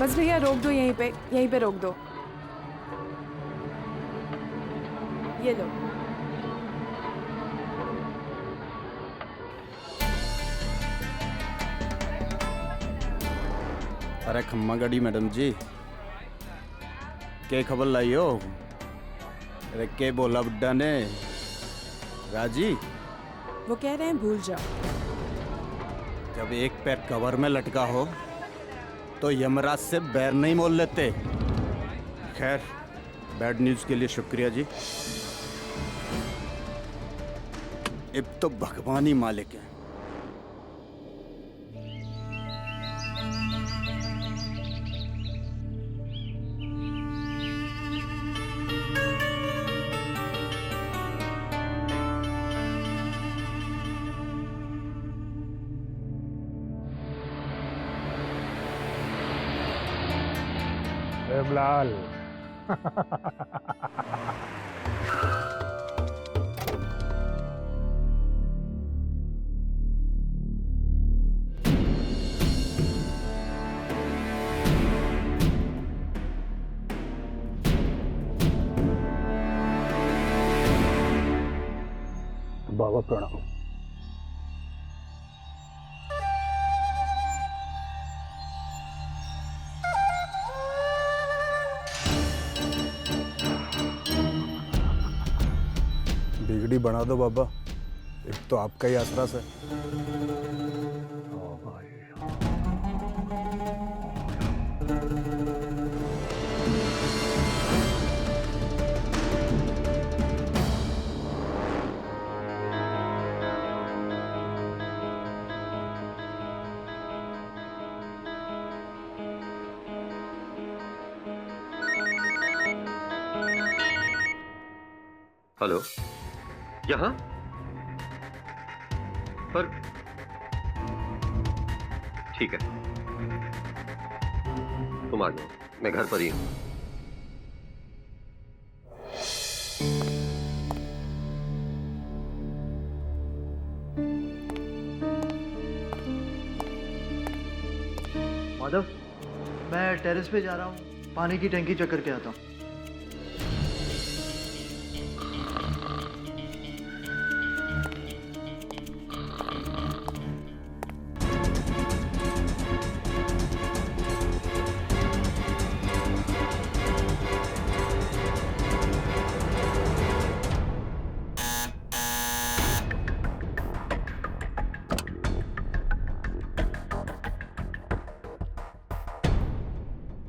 बस भैया रोक दो, यहीं पे रोक दो। ये लो। अरे खम्मा गड़ी मैडम जी, के खबर लाई हो? अरे के बोला बुड्ढा ने? राजी? वो कह रहे हैं भूल जाओ। जब एक पैर कवर में लटका हो तो यमराज से बैर नहीं मोल लेते। खैर, बैड न्यूज़ के लिए शुक्रिया जी। अब तो भगवान ही मालिक है। देवलाल बाबा प्रणाम। बिगड़ी बना दो बाबा, एक तो आपका ही आसरा से। हेलो, यहाँ पर? ठीक है, तुम आ जाओ, मैं घर पर ही हूं। माधव, मैं टेरेस पे जा रहा हूँ, पानी की टंकी चेक करके आता हूँ।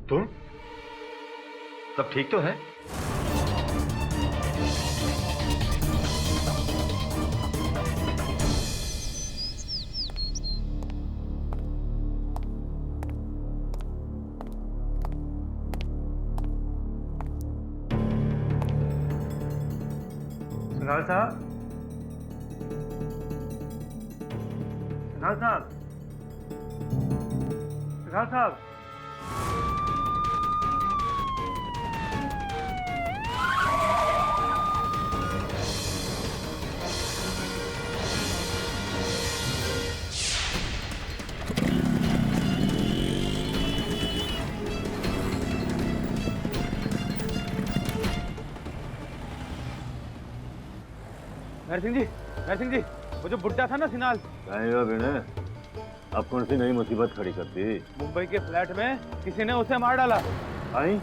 तुम सब ठीक तो है? सिन्हाल साहब, सिन्हाल साहब, सिन्हाल साहब। नरसिंह जी, वो जो बुड्ढा था ना सिनाल, अब कौन सी नई मुसीबत खड़ी कर दी? मुंबई के फ्लैट में किसी ने उसे मार डाला। आई?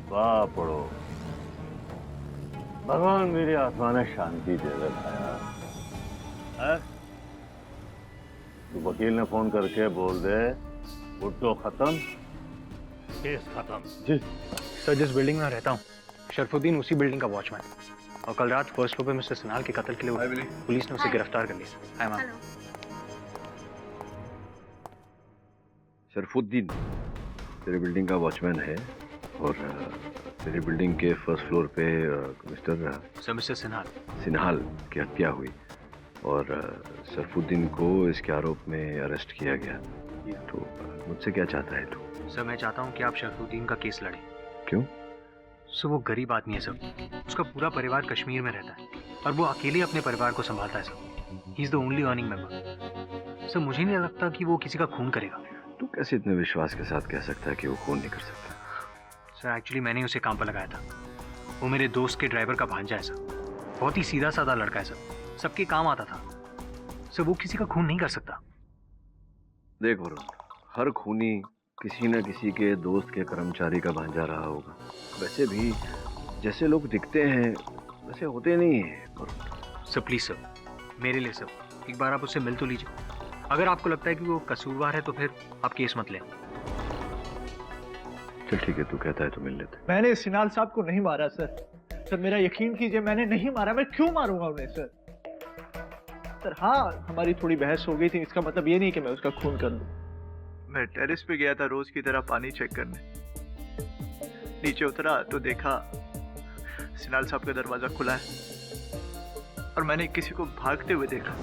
वाह पढ़ो, भगवान मेरी आत्मा ने शांति दे रखा। तू वकील ने फोन करके बोल दे बुड्ढो खत्म, केस खत्म। जी सर, जिस बिल्डिंग में रहता हूँ, शरफुद्दीन उसी बिल्डिंग का वॉचमैन, और कल रात फर्स्ट फ्लोर पे मिस्टर सिन्हाल के कत्ल के लिए पुलिस ने उसे गिरफ्तार कर लिया। Hi ma'am. शरफुद्दीन तेरी बिल्डिंग का वॉचमैन है और तेरी बिल्डिंग के फर्स्ट फ्लोर पे मिस्टर सिन्हाल की हत्या हुई और शरफुद्दीन को इसके आरोप में अरेस्ट किया गया। तो मुझसे क्या चाहता है तू? सर, मैं चाहता हूँ कि आप शरफुद्दीन का केस लड़ें। क्यों? सर, वो गरीब आदमी है सर, उसका पूरा परिवार कश्मीर में रहता है और वो अकेले अपने परिवार को संभालता है sir. He is the only earning member. Sir मुझे नहीं लगता कि वो किसी का खून करेगा। तू कैसे इतने विश्वास के साथ कह सकता है कि वो खून नहीं कर सकता? सर एक्चुअली मैंने उसे काम पर लगाया था। वो मेरे दोस्त के ड्राइवर का भांजा है सर। बहुत ही सीधा साधा लड़का है सर, सबके काम आता था। सर वो किसी का खून नहीं कर सकता। देख वरुण, हर खूनी किसी न किसी के दोस्त के कर्मचारी का भांजा रहा होगा। वैसे भी जैसे लोग दिखते हैं वैसे होते नहीं है वरुण। सर प्लीज सर, मेरे लिए सर एक बार आप उससे मिल तो लीजिए। अगर आपको लगता है कि वो कसूरवार है तो फिर आप केस मत लें। चल ठीक है, तू कहता है तो मिल लेते। मैंने सिनाल साहब को नहीं मारा सर। सर मेरा यकीन कीजिए, मैंने नहीं मारा। मैं क्यों मारूंगा उन्हें सर? सर हाँ, हमारी थोड़ी बहस हो गई थी, इसका मतलब ये नहीं कि मैं उसका खून कर लूं। मैं टेरेस पे गया था रोज की तरह पानी चेक करने। नीचे उतरा तो देखा सिनाल साहब का दरवाजा खुला है और मैंने किसी को भागते हुए देखा।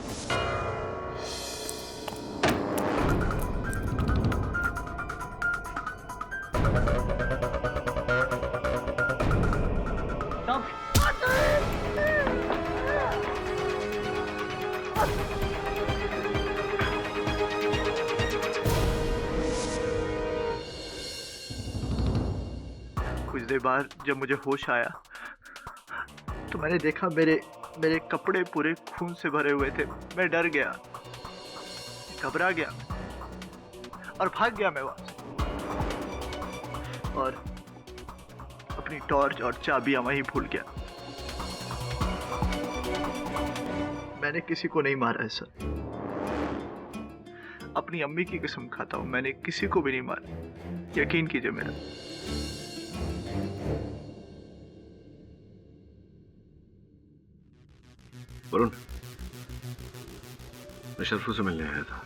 कुछ देर बाद जब मुझे होश आया तो मैंने देखा मेरे कपड़े पूरे खून से भरे हुए थे। मैं डर गया, घबरा गया और भाग गया मैं वहां से और अपनी टॉर्च और चाबियां वहीं भूल गया। मैंने किसी को नहीं मारा है सर। अपनी अम्मी की कसम खाता हूं, मैंने किसी को भी नहीं मारा। यकीन कीजिए मेरा। वरुण, मैं शरफू से मिलने आया था।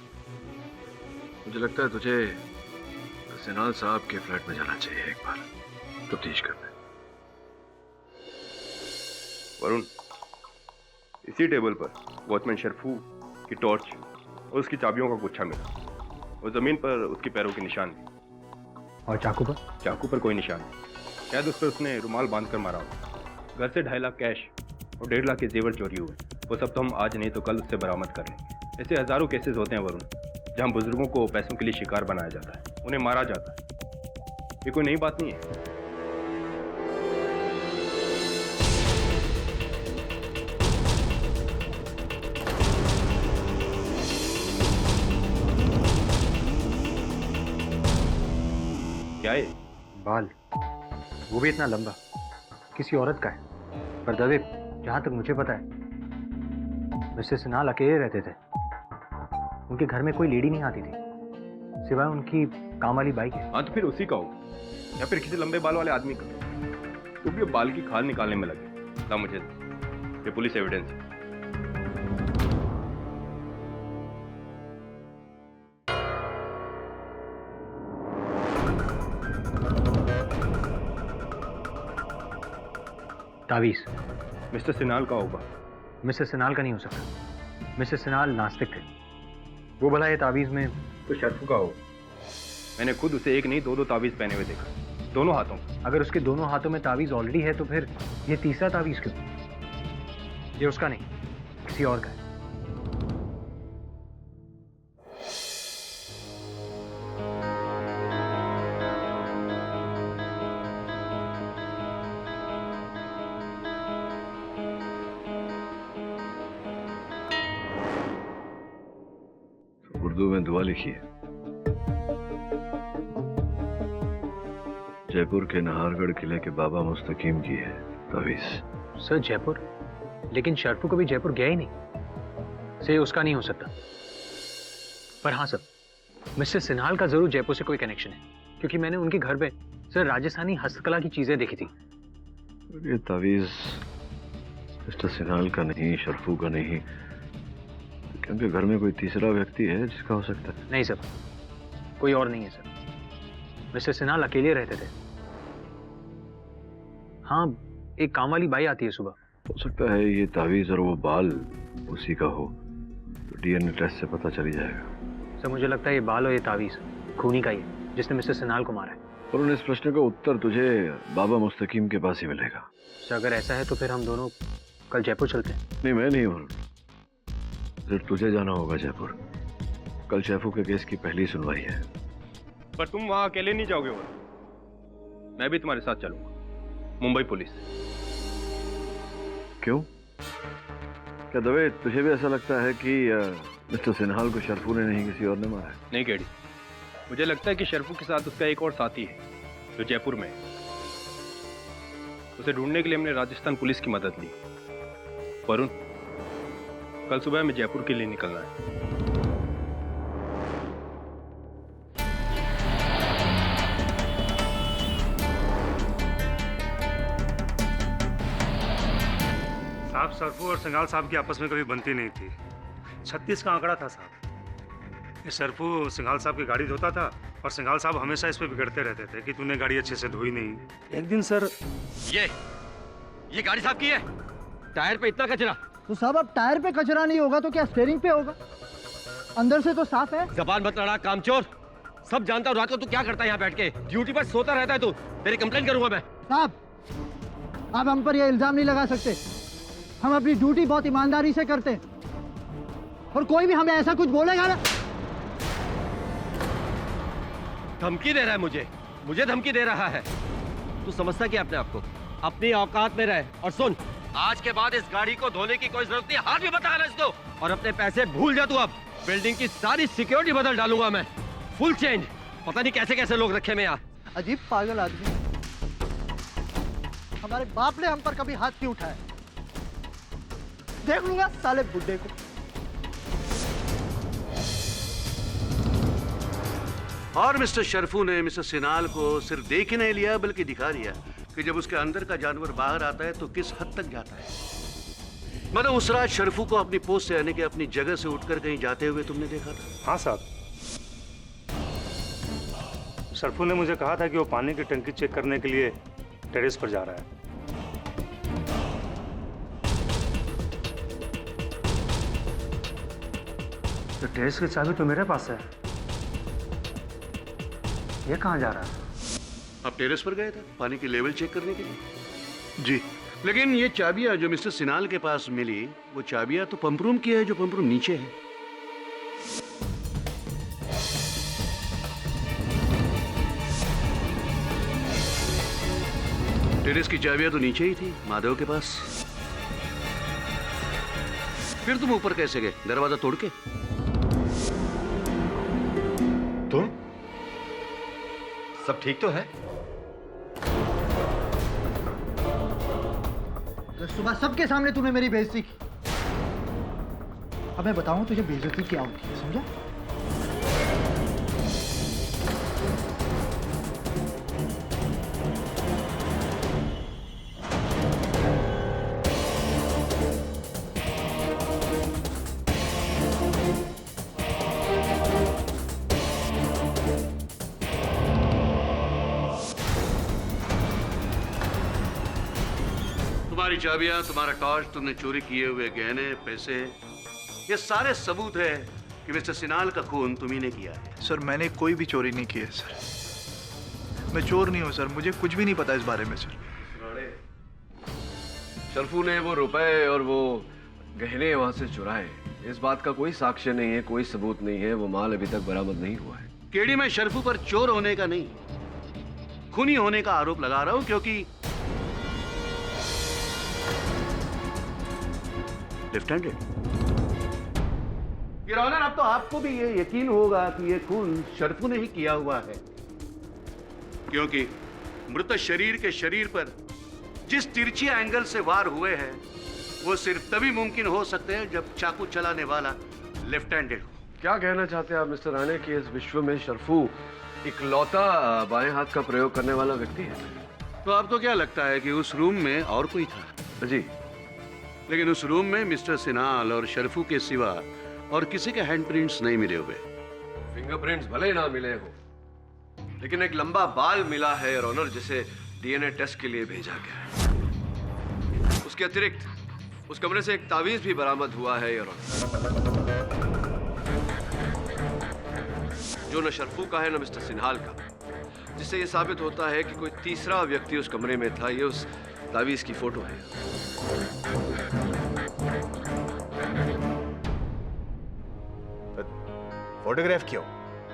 मुझे लगता है तुझे सिनाल साहब के फ्लैट में जाना चाहिए एक बार, तफ्तीश करने। वरुण, इसी टेबल पर वॉचमैन शरफू की टॉर्च और उसकी चाबियों का गुच्छा मिला और जमीन पर उसके पैरों के निशान थे। और चाकू पर? चाकू पर कोई निशान नहीं। शायद उस पर उसने रुमाल बांधकर मारा हो। घर से 2.5 लाख कैश और 1.5 लाख के जेवर चोरी हुए। वो सब तो हम आज नहीं तो कल उससे बरामद कर लेंगे। ऐसे हजारों केसेस होते हैं वरुण, जहां बुजुर्गों को पैसों के लिए शिकार बनाया जाता है, उन्हें मारा जाता है। ये कोई नई बात नहीं है। क्या है? बाल, वो भी इतना लंबा, किसी औरत का है। पर दवे, जहां तक मुझे पता है मिस्टर सिनाल अकेले रहते थे। उनके घर में कोई लेडी नहीं आती थी सिवाय उनकी काम वाली बाई के। हाँ तो फिर उसी का होगा या फिर किसी लंबे बाल वाले आदमी का, क्योंकि वो बाल की खाल निकालने में लगे। ना मुझे ये पुलिस एविडेंस है। तावीज मिस्टर सिनाल का होगा। मिस्टर सिनाल का नहीं हो सकता। मिस्टर सिनाल नास्तिक थे। वो भला ये तावीज में तो शरफू का होगा। मैंने खुद उसे एक नहीं 2-2 तावीज पहने हुए देखा, दोनों हाथों। अगर उसके दोनों हाथों में तावीज ऑलरेडी है तो फिर ये तीसरा तावीज क्यों? ये उसका नहीं, किसी और का है। उर्दू में दुआ लिखी है। जयपुर के नाहरगढ़ किले के बाबा मुस्तकीम की है तावीज। सर जयपुर? लेकिन शरफू कभी जयपुर गया ही नहीं। से उसका नहीं हो सकता। पर हाँ सर, मिस्टर सिन्हाल का जरूर जयपुर से कोई कनेक्शन है, क्योंकि मैंने उनके घर पे सर राजस्थानी हस्तकला की चीजें देखी थी। ये तावीज मिस्टर सिन्हाल का नहीं, शरफू का नहीं, क्योंकि घर में कोई तीसरा व्यक्ति है जिसका हो सकता है। नहीं सर, कोई और नहीं है सर। मिस्टर सिन्हाल अकेले रहते थे। हाँ, एक काम वाली बाई आती है सुबह। हो सकता है ये तावीज और वो बाल उसी का हो, तो डीएनए टेस्ट से पता चल ही जाएगा। सर मुझे लगता है ये बाल और ये तावीज खूनी का ही है जिसने मिस्टर सिन्हाल को मारा है। और उन इस प्रश्न का उत्तर तुझे बाबा मुस्तकीम के पास ही मिलेगा। सर अगर ऐसा है तो फिर हम दोनों कल जयपुर चलते हैं। नहीं, मैं नहीं वरुण, सिर्फ तुझे जाना होगा जयपुर। कल शैफू के केस की पहली सुनवाई है। पर तुम वहां अकेले नहीं जाओगे वरुण, मैं भी तुम्हारे साथ चलूंगा। मुंबई पुलिस। क्यों? क्या दवे तुझे भी ऐसा लगता है कि मिस्टर सिन्हाल को शरफू ने नहीं किसी और ने मारा है? नहीं केडी, मुझे लगता है कि शरफू के साथ उसका एक और साथी है जो जयपुर में है। उसे ढूंढने के लिए हमने राजस्थान पुलिस की मदद ली। वरुण, कल सुबह में जयपुर के लिए निकलना है। साहब, सरफू और सिंघाल साहब की आपस में कभी बनती नहीं थी। 36 का आंकड़ा था साहब। ये सरफू सिंघाल साहब की गाड़ी धोता था और सिंघाल साहब हमेशा इस पे बिगड़ते रहते थे कि तूने गाड़ी अच्छे से धोई नहीं। एक दिन सर, ये गाड़ी साहब की है, टायर पे इतना कचरा। तो साहब अब टायर पे कचरा नहीं होगा तो क्या स्टीयरिंग पे होगा? अंदर से तो साफ है। जबान मत लड़ा कामचोर, सब जानता हूँ। रात को तू क्या करता है यहाँ बैठ के? ड्यूटी पर सोता रहता है तू। तेरी कंप्लेंट करूंगा मैं। साहब आप हम पर यह इल्जाम नहीं लगा सकते। हम अपनी ड्यूटी बहुत ईमानदारी से करते हैं और कोई भी हमें ऐसा कुछ बोलेगा ना। धमकी दे रहा है मुझे धमकी दे रहा है। तू समझता क्या अपने आप को? अपनी औकात में रहे। और सुन, आज के बाद इस गाड़ी को धोने की कोई जरूरत नहीं। हाथ भी बता रहा इसको। और अपने पैसे भूल जा तू। अब बिल्डिंग की सारी सिक्योरिटी बदल डालूंगा मैं, फुल चेंज। पता नहीं कैसे कैसे लोग रखे में यहाँ। अजीब पागल आदमी। हमारे बाप ने हम पर कभी हाथ नहीं उठाया। देख लूंगा साले बुड्ढे को। और मिस्टर शरफू ने मिस्टर सिन्हाल को सिर्फ देख ही नहीं लिया बल्कि दिखा दिया कि जब उसके अंदर का जानवर बाहर आता है तो किस हद तक जाता है। मतलब उस रात शरफू को अपनी पोस्ट से यानी कि अपनी जगह से उठकर कहीं जाते हुए तुमने देखा था? हाँ साहब, सरफू ने मुझे कहा था कि वो पानी की टंकी चेक करने के लिए टेरेस पर जा रहा है। तो टेरेस की चाबी तो मेरे पास है। ये कहाँ जा रहा है? आप टेरेस पर गए थे पानी की लेवल चेक करने के लिए? जी। लेकिन ये चाबियां जो मिस्टर सिन्हाल के पास मिली, वो चाबियां तो पंप रूम की है जो पंप रूम नीचे है। टेरेस की चाबियां तो नीचे ही थी माधव के पास। फिर तुम ऊपर कैसे गए दरवाजा तोड़ के? तुम सब ठीक तो है? तो सुबह सबके सामने तूने मेरी बेइज्जती की। अब मैं बताऊं तुझे बेइज्जती क्या होती है, समझा? तुम्हारी चाबियां, तुम्हारा टॉर्च, तुमने चोरी किए हुए गहने, पैसे, ये सारे सबूत है कि मिस्टर सिन्हाल का खून तुम्ही ने किया है। सर मैंने कोई भी चोरी नहीं की है सर। मैं चोर नहीं हूँ सर, मुझे कुछ भी नहीं पता इस बारे में सर। शरफू ने वो रुपए और वो गहने वहां से चुराए, इस बात का कोई साक्ष्य नहीं है, कोई सबूत नहीं है। वो माल अभी तक बरामद नहीं हुआ है। केडी, मैं शरफू पर चोर होने का नहीं, खूनी होने का आरोप लगा रहा हूं क्योंकि लेफ्ट हैंडेड। योर ऑनर, अब तो आपको भी ये यकीन होगा कि ये खून शरफू ने ही किया हुआ है, क्योंकि मृत शरीर के शरीर पर जिस तिरछी एंगल से वार हुए हैं वो सिर्फ तभी मुमकिन हो सकते हैं जब चाकू चलाने वाला लेफ्ट हैंडेड हो। क्या कहना चाहते हैं आप मिस्टर राणे कि इस विश्व में शरफू इकलौता बाएं हाथ का प्रयोग करने वाला व्यक्ति है? तो आपको क्या लगता है कि उस रूम में और कोई था? जी, लेकिन उस रूम में मिस्टर सिन्हाल और शरफू के सिवा और किसी के हैंडप्रिंट्स नहीं मिले हुए। फिंगरप्रिंट्स भले ना मिले हो, लेकिन एक लंबा बाल मिला है और ऑनर, जिसे डीएनए टेस्ट के लिए भेजा गया है। उसके अतिरिक्त उस कमरे से एक तावीज भी बरामद हुआ है और जो न शरफू का है न मिस्टर सिन्हाल का, जिससे यह साबित होता है कि कोई तीसरा व्यक्ति उस कमरे में था। ये उस तावीज की फोटो है। फोटोग्राफ क्यों?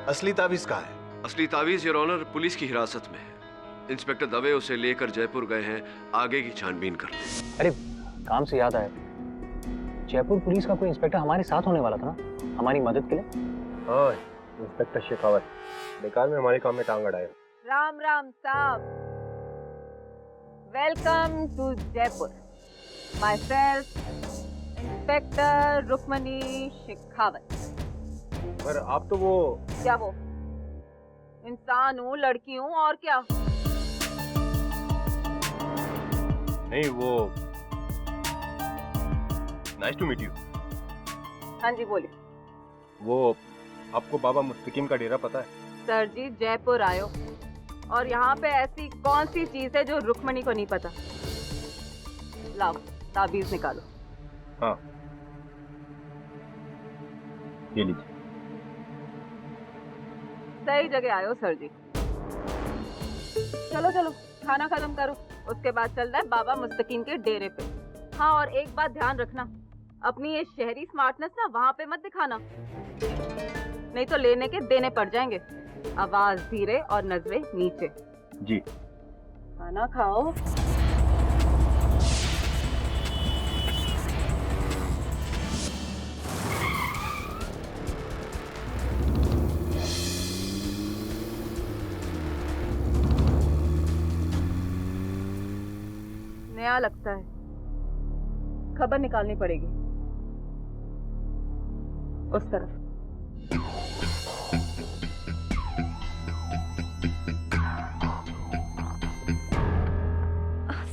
असली ताबीज कहाँ है? असली तावीज योर ऑनर पुलिस की हिरासत में है। इंस्पेक्टर दवे उसे लेकर जयपुर गए हैं आगे की छानबीन करने। अरे काम से याद आया, जयपुर पुलिस का कोई इंस्पेक्टर हमारे साथ होने वाला था ना, हमारी मदद के लिए। हाँ, इंस्पेक्टर शेखावत बेकार में हमारे काम में टांग अड़ाए। राम राम साहब, welcome to Jaipur. Myself inspector Rukmani Shekhawat. पर आप तो वो क्या वो? इंसान हूँ, लड़की हूँ, और क्या? नहीं, वो नाइस टू मीट यू। हाँ जी बोलिए। वो आपको बाबा मुस्तकीम का डेरा पता है? सर जी, जयपुर आयो और यहाँ पे ऐसी कौन सी चीज है जो रुक्मणी को नहीं पता? लाओ ताबीज निकालो। हाँ, ये लीजिए। सही जगह आयो सर जी। चलो चलो खाना खत्म करो, उसके बाद चलना है बाबा मुस्तकीम के डेरे पे। हाँ, और एक बात ध्यान रखना, अपनी ये शहरी स्मार्टनेस ना वहाँ पे मत दिखाना, नहीं तो लेने के देने पड़ जाएंगे। आवाज धीरे और नजरें नीचे। जी। खाना खाओ। नया लगता है, खबर निकालनी पड़ेगी। उस तरफ।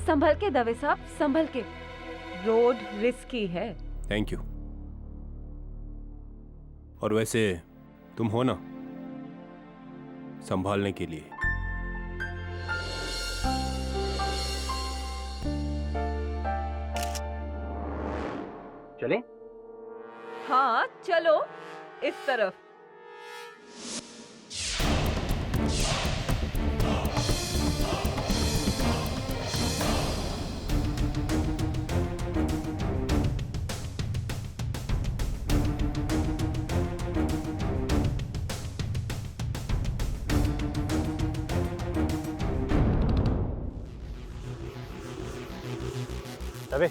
संभल के दवे साहब, संभल के, रोड रिस्की है। Thank you. और वैसे तुम हो ना संभालने के लिए। चले? हाँ चलो, इस तरफ। दवे,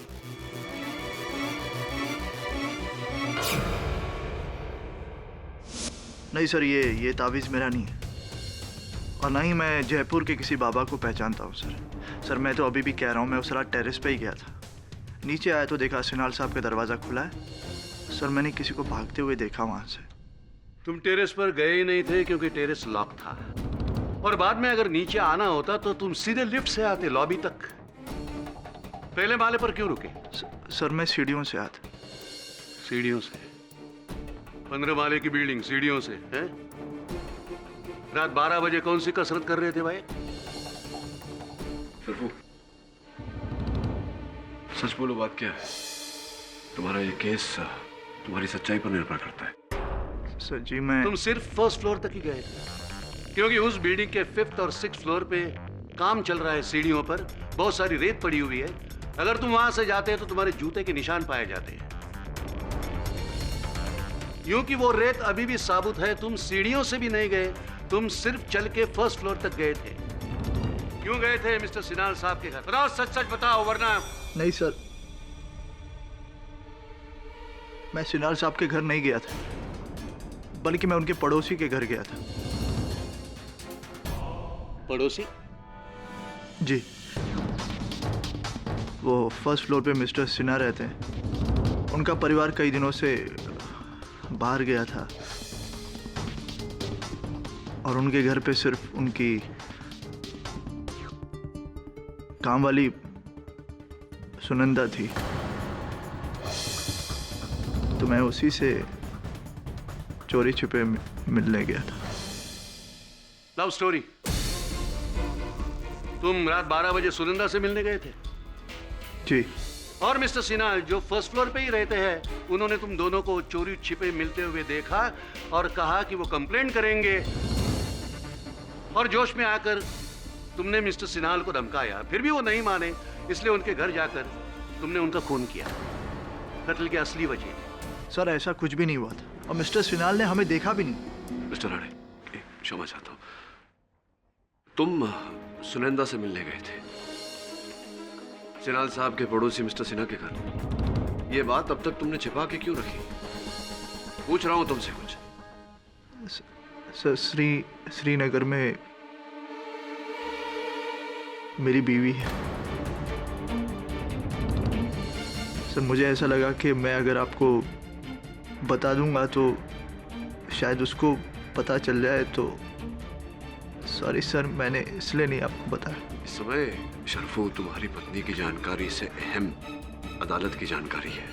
नहीं सर, ये तावीज़ मेरा नहीं है, और ना ही मैं जयपुर के किसी बाबा को पहचानता हूँ सर। मैं तो अभी भी कह रहा हूँ, मैं उस रात टेरेस पे ही गया था। नीचे आया तो देखा सिनाल साहब का दरवाज़ा खुला है। सर मैंने किसी को भागते हुए देखा वहाँ से। तुम टेरेस पर गए ही नहीं थे क्योंकि टेरेस लॉक था, और बाद में अगर नीचे आना होता तो तुम सीधे लिफ्ट से आते लॉबी तक। पहले माले पर क्यों रुके? सर मैं सीढ़ियों से आता। सीढ़ियों से? 15 माले की बिल्डिंग सीढ़ियों से हैं? रात 12 बजे कौन सी कसरत कर रहे थे भाई? सरफू, सच बोलो, बात क्या है? तुम्हारा ये केस तुम्हारी सच्चाई पर निर्भर करता है। सर जी मैं... तुम सिर्फ फर्स्ट फ्लोर तक ही गए थे, क्योंकि उस बिल्डिंग के 5th और 6th फ्लोर पे काम चल रहा है। सीढ़ियों पर बहुत सारी रेत पड़ी हुई है। अगर तुम वहां से जाते तो तुम्हारे जूते के निशान पाए जाते हैं। क्योंकि वो रेत अभी भी साबुत है, तुम सीढ़ियों से भी नहीं गए, तुम सिर्फ चल के 1st फ्लोर तक गए थे। क्यों गए थे मिस्टर सिनाल साहब के घर? बताओ, सच सच बताओ, वरना... नहीं सर, मैं सिनाल साहब के घर नहीं गया था, बल्कि मैं उनके पड़ोसी के घर गया था। पड़ोसी? जी, वो 1st फ्लोर पे मिस्टर सिन्हा रहते हैं। उनका परिवार कई दिनों से बाहर गया था, और उनके घर पे सिर्फ उनकी काम वाली सुनंदा थी। तो मैं उसी से चोरी छिपे मिलने गया था। Love story? तुम रात 12 बजे सुनंदा से मिलने गए थे? जी। और मिस्टर सिन्हा जो 1st फ्लोर पे ही रहते हैं, उन्होंने तुम दोनों को चोरी छिपे मिलते हुए देखा और कहा कि वो कंप्लेंट करेंगे, और जोश में आकर तुमने मिस्टर सिन्हा को धमकाया। फिर भी वो नहीं माने, इसलिए उनके घर जाकर तुमने उनका खून किया। कत्ल की असली वजह? सर ऐसा कुछ भी नहीं हुआ था। और मिस्टर सिनाल ने हमें देखा भी नहीं। मिस्टर राणे, क्षमा चाहता हूँ। तुम सुनंदा से मिलने गए थे सिनाल साहब के पड़ोसी मिस्टर सिन्हा के घर। ये बात अब तक तुमने छिपा के क्यों रखी? पूछ रहा हूं तुमसे कुछ। सर, श्रीनगर में मेरी बीवी है। सर, मुझे ऐसा लगा कि मैं अगर आपको बता दूंगा तो शायद उसको पता चल जाए, तो सॉरी सर, मैंने इसलिए नहीं आपको बताया। इस समय शरफू तुम्हारी पत्नी की जानकारी से अहम अदालत की जानकारी है।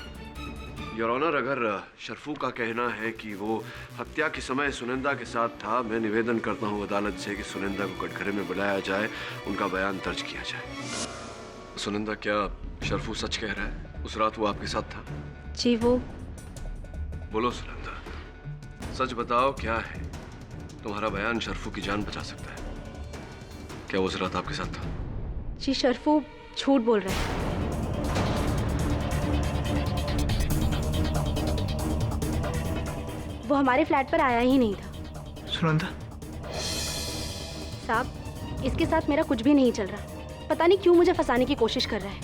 योर ऑनर, अगर शरफू का कहना है कि वो हत्या के समय सुनंदा के साथ था, मैं निवेदन करता हूँ अदालत से कि सुनंदा को कटघरे में बुलाया जाए, उनका बयान दर्ज किया जाए। सुनंदा, क्या शरफू सच कह रहा है? उस रात वो आपके साथ था? जी, वो बोलो सुनंदा, सच बताओ, क्या है? तुम्हारा बयान शरफू की जान बचा सकता है। क्या वो उस रात आपके साथ था? जी, शरफू झूठ बोल रहा है। वो हमारे फ्लैट पर आया ही नहीं था। सुनंदा साहब, इसके साथ मेरा कुछ भी नहीं चल रहा। पता नहीं क्यों मुझे फंसाने की कोशिश कर रहा है।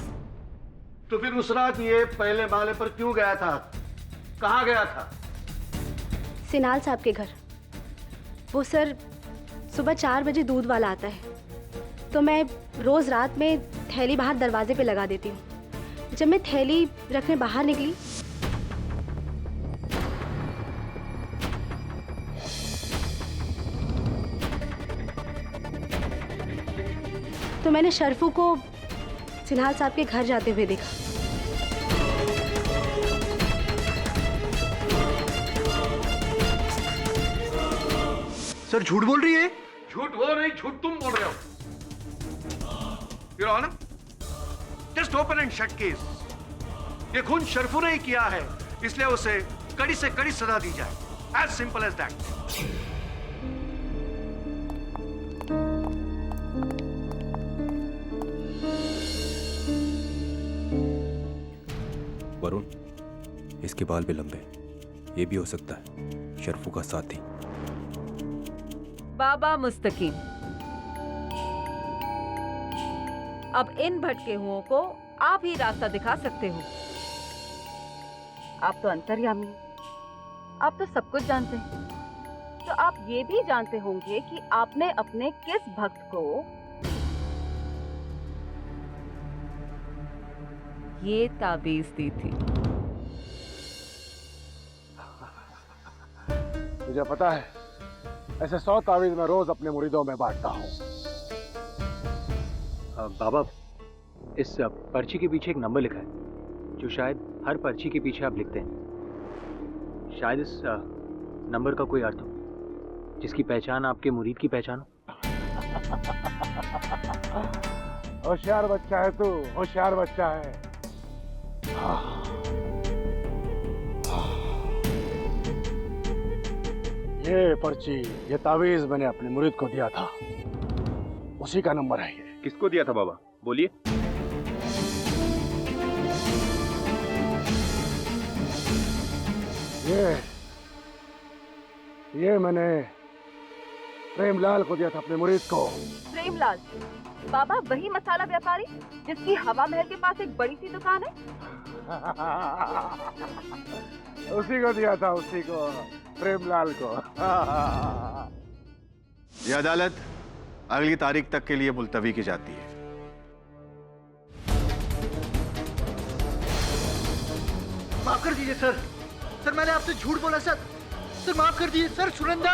तो फिर उस रात ये पहले माले पर क्यों गया था? कहाँ गया था? सिनाल साहब के घर। वो सर सुबह 4 बजे दूध वाला आता है, तो मैं रोज रात में थैली बाहर दरवाजे पे लगा देती हूँ। जब मैं थैली रखने बाहर निकली तो मैंने शरफू को सिन्हाल साहब के घर जाते हुए देखा। सर, झूठ बोल रही है? झूठ वो नहीं, झूठ तुम बोल रहे हो। Your honour, just open and shut case. ये खून शरफू ने ही किया है, इसलिए उसे कड़ी से कड़ी सजा दी जाए। As simple as that. Varun, इसके बाल भी लंबे, ये भी हो सकता है शरफू का साथी। बाबा मुस्तकीम, अब इन भटके हुओं को आप ही रास्ता दिखा सकते हो। आप तो अंतर्यामी हैं, आप तो सब कुछ जानते हैं, तो आप ये भी जानते होंगे कि आपने अपने किस भक्त को ये ताबीज दी थी। मुझे पता है, ऐसे 100 तावीज मैं रोज अपने मुरीदों में बांटता हूँ। बाबा, इस पर्ची के पीछे एक नंबर लिखा है, जो शायद हर पर्ची के पीछे आप लिखते हैं। शायद इस नंबर का कोई अर्थ हो, जिसकी पहचान आपके मुरीद की पहचान हो। होशियार बच्चा है तू, होशियार बच्चा है। ये पर्ची, ये तावीज मैंने अपने मुरीद को दिया था, उसी का नंबर है ये। किसको दिया था बाबा, बोलिए। ये मैंने प्रेमलाल को दिया था, अपने मुरीद को। प्रेमलाल? बाबा, वही मसाला व्यापारी जिसकी हवा महल के पास एक बड़ी सी दुकान है? उसी को दिया था, उसी को, प्रेमलाल को। ये अदालत अगली तारीख तक के लिए मुलतवी की जाती है। माफ कर दीजिए सर। सर, मैंने आपसे झूठ बोला सर। सर, माफ कर दीजिए sir. Sunanda.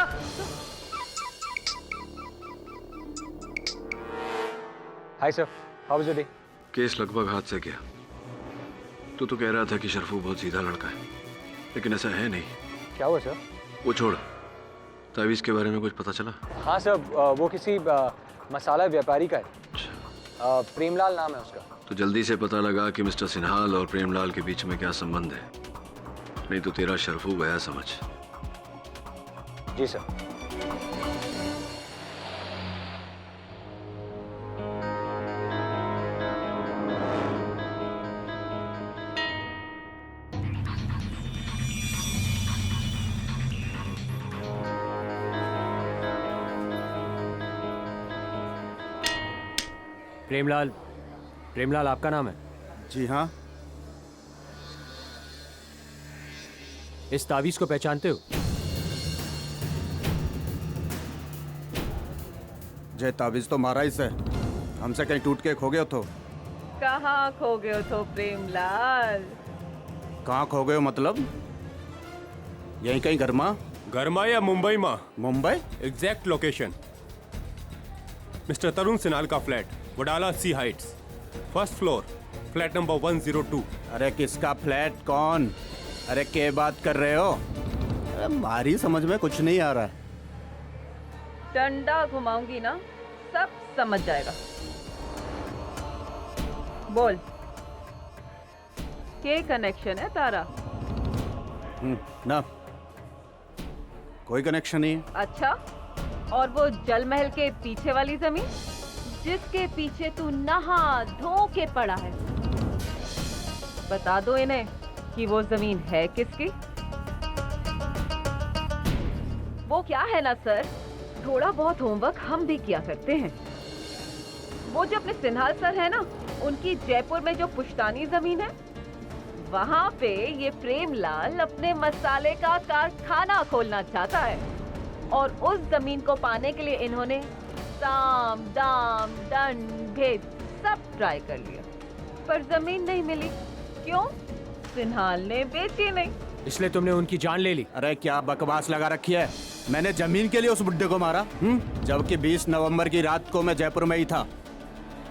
Hi sir, how was your day? Case लगभग हाथ से गया। तू तो कह रहा था कि शरफू बहुत सीधा लड़का है, लेकिन ऐसा है नहीं। क्या हुआ सर? वो छोड़, तावीज़ के बारे में कुछ पता चला? हाँ सर, वो किसी मसाला व्यापारी का है। प्रेमलाल नाम है उसका। तो जल्दी से पता लगा कि मिस्टर सिन्हाल और प्रेमलाल के बीच में क्या संबंध है, नहीं तो तेरा शरफू गया समझ। जी सर। प्रेमलाल, प्रेमलाल आपका नाम है? जी हाँ। इस तावीज को पहचानते हो? जय तावीज तो मारा ही से, हमसे कहीं टूट के खो गए तो? कहाँ खो गए तो प्रेमलाल? कहाँ खो गए हो मतलब? यहीं कहीं गरमा या मुंबई माँ? Mumbai? Exact location mister Tarun Sinhal का flat, Wadala Sea Heights, first floor, flat number 102। अरे किसका फ्लैट? कौन? अरे क्या बात कर रहे हो? अरे मारी समझ में कुछ नहीं आ रहा है। डंडा घुमाऊंगी ना, सब समझ जाएगा। बोल, क्या कनेक्शन है तारा? ना, कोई कनेक्शन नहीं है। अच्छा, और वो जल महल के पीछे वाली जमीन जिसके पीछे तू नहा धो के पड़ा है, बता दो इन्हें कि वो जमीन है किसकी? वो क्या है ना सर, थोड़ा बहुत होमवर्क हम भी किया करते हैं। वो जो अपने सिन्हाल सर है ना, उनकी जयपुर में जो पुश्तानी जमीन है, वहाँ पे ये प्रेमलाल अपने मसाले का कारखाना खोलना चाहता है। और उस जमीन को पाने के लिए इन्होंने साम दाम दंड भेद सब ट्राई कर लिया, पर जमीन नहीं मिली। क्यों? सिन्हाल ने बेची नहीं, इसलिए तुमने उनकी जान ले ली। अरे क्या बकवास लगा रखी है? मैंने जमीन के लिए उस बुड्ढे को मारा? जबकि 20 नवंबर की रात को मैं जयपुर में ही था,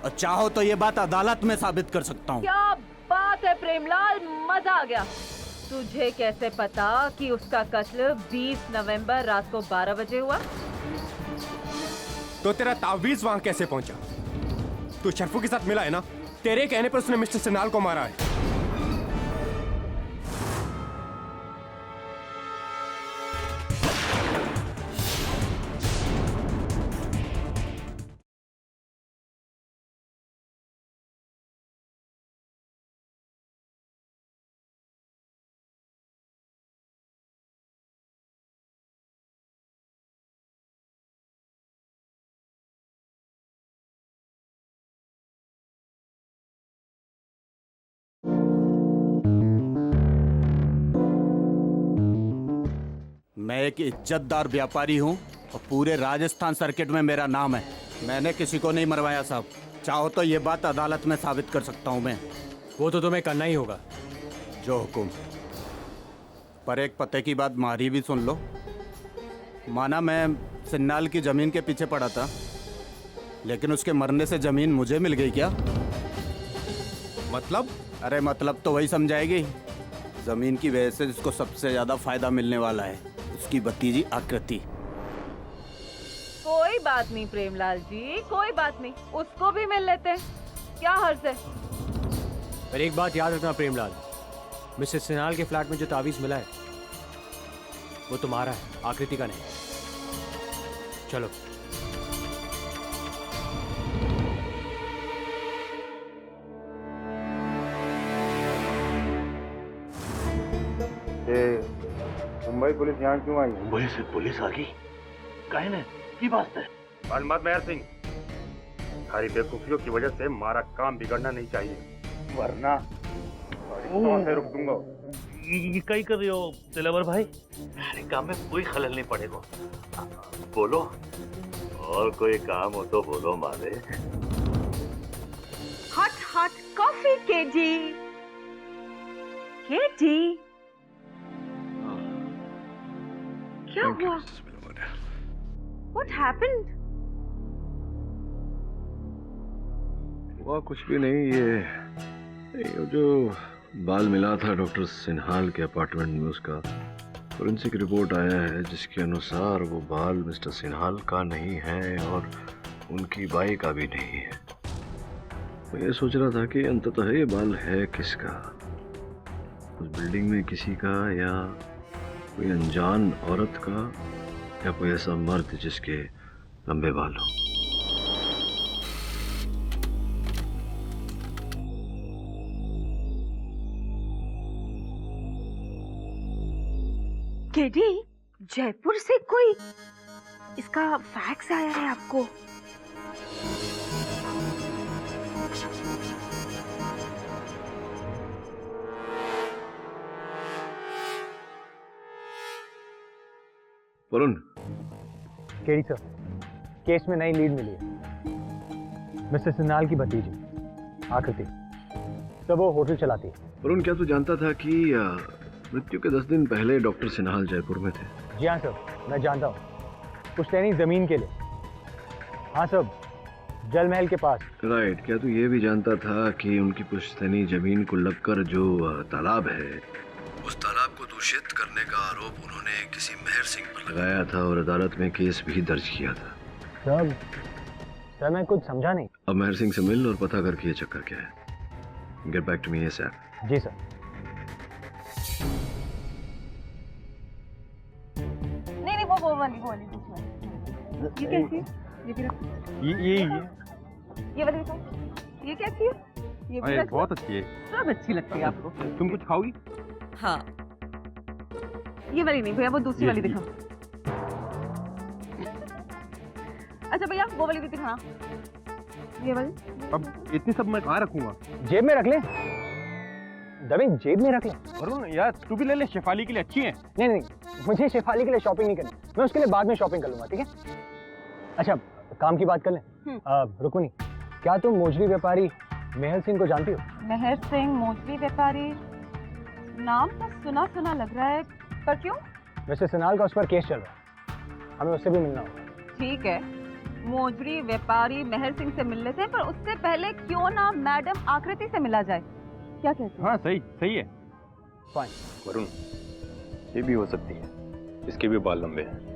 और चाहो तो ये बात अदालत में साबित कर सकता हूँ। क्या बात है प्रेमलाल, मजा आ गया। तुझे कैसे पता कि उसका कत्ल 20 नवंबर रात को 12 बजे हुआ? तो तेरा तावीज वहां कैसे पहुंचा? तू शर्फू के साथ मिला है ना? तेरे कहने पर उसने मिस्टर सिन्हाल को मारा है। मैं एक इज्जतदार व्यापारी हूँ और पूरे राजस्थान सर्किट में मेरा नाम है। मैंने किसी को नहीं मरवाया साहब। चाहो तो ये बात अदालत में साबित कर सकता हूँ मैं। वो तो तुम्हें करना ही होगा। जो हुकुम। पर एक पते की बात मारी भी सुन लो। माना मैं सिन्नाल की जमीन के पीछे पड़ा था, लेकिन उसके मरने से जमीन मुझे मिल गई क्या? मतलब? अरे मतलब तो वही समझाएगी। जमीन की वजह से जिसको सबसे ज्यादा फायदा मिलने वाला है, उसकी भतीजी आकृति। कोई बात नहीं प्रेमलाल जी, कोई बात नहीं, उसको भी मिल लेते हैं, क्या हर्ज है? पर एक बात याद रखना प्रेमलाल, मिस्टर सिन्हाल के फ्लैट में जो तावीज मिला है वो तुम्हारा है, आकृति का नहीं। चलो। मुंबई पुलिस यहाँ क्यों आई? मुंबई से पुलिस आ गई? काहे ने? की बात है? मालूमात मेहर सिंह, सारी बेवकूफियों की वजह से हमारा काम बिगड़ना नहीं चाहिए, वरना से रुक दूंगा। ये कहीं कर रहे हो दिलावर भाई? अरे काम में कोई खलल नहीं पड़ेगा। बोलो, और कोई काम हो तो बोलो मारे। Hot hot coffee KG. KG, क्या हुआ? What happened? हुआ कुछ भी नहीं। ये जो बाल मिला था डॉक्टर सिन्हाल के अपार्टमेंट में, उसका फोरेंसिक रिपोर्ट आया है जिसके अनुसार वो बाल मिस्टर सिन्हाल का नहीं है और उनकी बाई का भी नहीं है। मैं ये सोच रहा था कि अंततः ये बाल है किसका? उस बिल्डिंग में किसी का, या कोई अनजान औरत का, या कोई ऐसा मर्द जिसके लंबे बाल हो। केडी, जयपुर से कोई इसका फैक्स आया है आपको? वरुण, केडी सर, केस में नई लीड मिली है। मिस्टर सिन्हाल की भतीजी आकृति, सब वो होटल चलाती है। वरुण, क्या तू जानता था कि मृत्यु के 10 दिन पहले डॉक्टर सिन्हाल जयपुर में थे? जी हाँ सर, मैं जानता हूँ। पुश्तैनी जमीन के लिए। हाँ सर, जल महल के पास। राइट। क्या तू ये भी जानता था कि उनकी पुश्तैनी जमीन को लगकर जो तालाब है, उस तालाब को दूषित करने का आरोप उन्होंने किसी मेहर सिंह पर लगाया था और अदालत में केस भी दर्ज किया था? सर मैं कुछ समझा नहीं। अब मेहर सिंह से मिल और पता करके ये चक्कर क्या है। Get back to me ASAP। जी सर। नहीं वो वाली ये कैसी है? ये भी रखो। ये वाली दिखाओ। ये कैसी है? ये भी रखो। बहुत अच्छी है। सब अच्छी लगती है आपको। तुम कुछ खाओगी? हाँ, ये वाली नहीं भैया, वो दूसरी वाली दिखाओ। अच्छा भैया, वो वाली भी दिखाना। ये वाली। अब इतनी सब मैं कहाँ रखूंगा? जेब में रख ले। दबे जेब में रख ले। वरुण यार, तू भी ले ले, शेफाली के लिए अच्छी है। नहीं नहीं, मुझे शेफाली के लिए शॉपिंग नहीं करनी, मैं उसके लिए बाद में शॉपिंग कर लूंगा, ठीक है? अच्छा, काम की बात कर लें। रुकुनी, क्या तुम मोजरी व्यापारी मेहर सिंह को जानती हो? मेहर सिंह मोजरी व्यापारी, नाम तो सुना सुना लग रहा है, पर क्यों? मिस्टर सिन्हाल का उस पर केस चल रहा है, हमें उससे भी मिलना होगा। ठीक है, मोजरी व्यापारी मेहर सिंह से मिल लेते हैं, पर उससे पहले क्यों ना मैडम आकृति से मिला जाए? क्या कहते हैं? हाँ सही है। फाइन। वरुण, ये भी हो सकती है, इसके भी बाल लंबे हैं।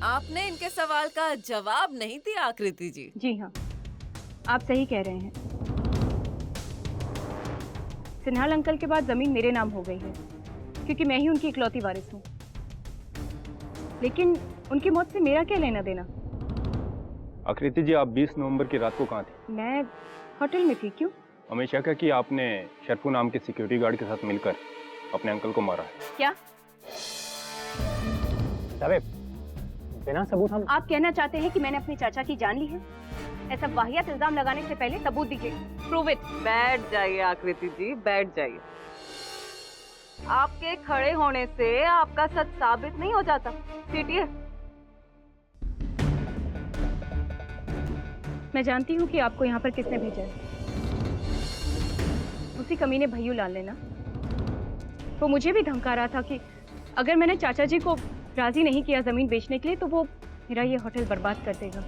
आपने इनके सवाल का जवाब नहीं दिया आकृति जी। जी हाँ, आप सही कह रहे हैं। सिन्हाल अंकल के बाद जमीन मेरे नाम हो गई है, क्योंकि मैं ही उनकी इकलौती वारिस हूँ। लेकिन उनकी मौत से मेरा क्या लेना देना? आकृति जी, आप 20 नवंबर की रात को कहाँ थी? मैं होटल में थी। क्यों? हमेशा क्या कि आपने शरफू नाम के सिक्योरिटी गार्ड के साथ मिलकर अपने अंकल को मारा है। क्या? बिना सबूत हम... आप कहना चाहते हैं कि मैंने अपने चाचा की जान ली है? ऐसा वाहियात इल्जाम लगाने से पहले सबूत दीजिए। Prove it. बैठ जाइए आकृति जी, बैठ जाइए। आपके खड़े होने से आपका सच साबित नहीं हो जाता। सीटिए। मैं जानती हूँ कि आपको यहाँ पर किसने भेजा है। उसी कमीने भैयू लाल ने ना। वो मुझे भी धमका रहा था कि अगर मैंने चाचा जी को राजी नहीं किया जमीन बेचने के लिए, तो वो मेरा ये होटल बर्बाद कर देगा।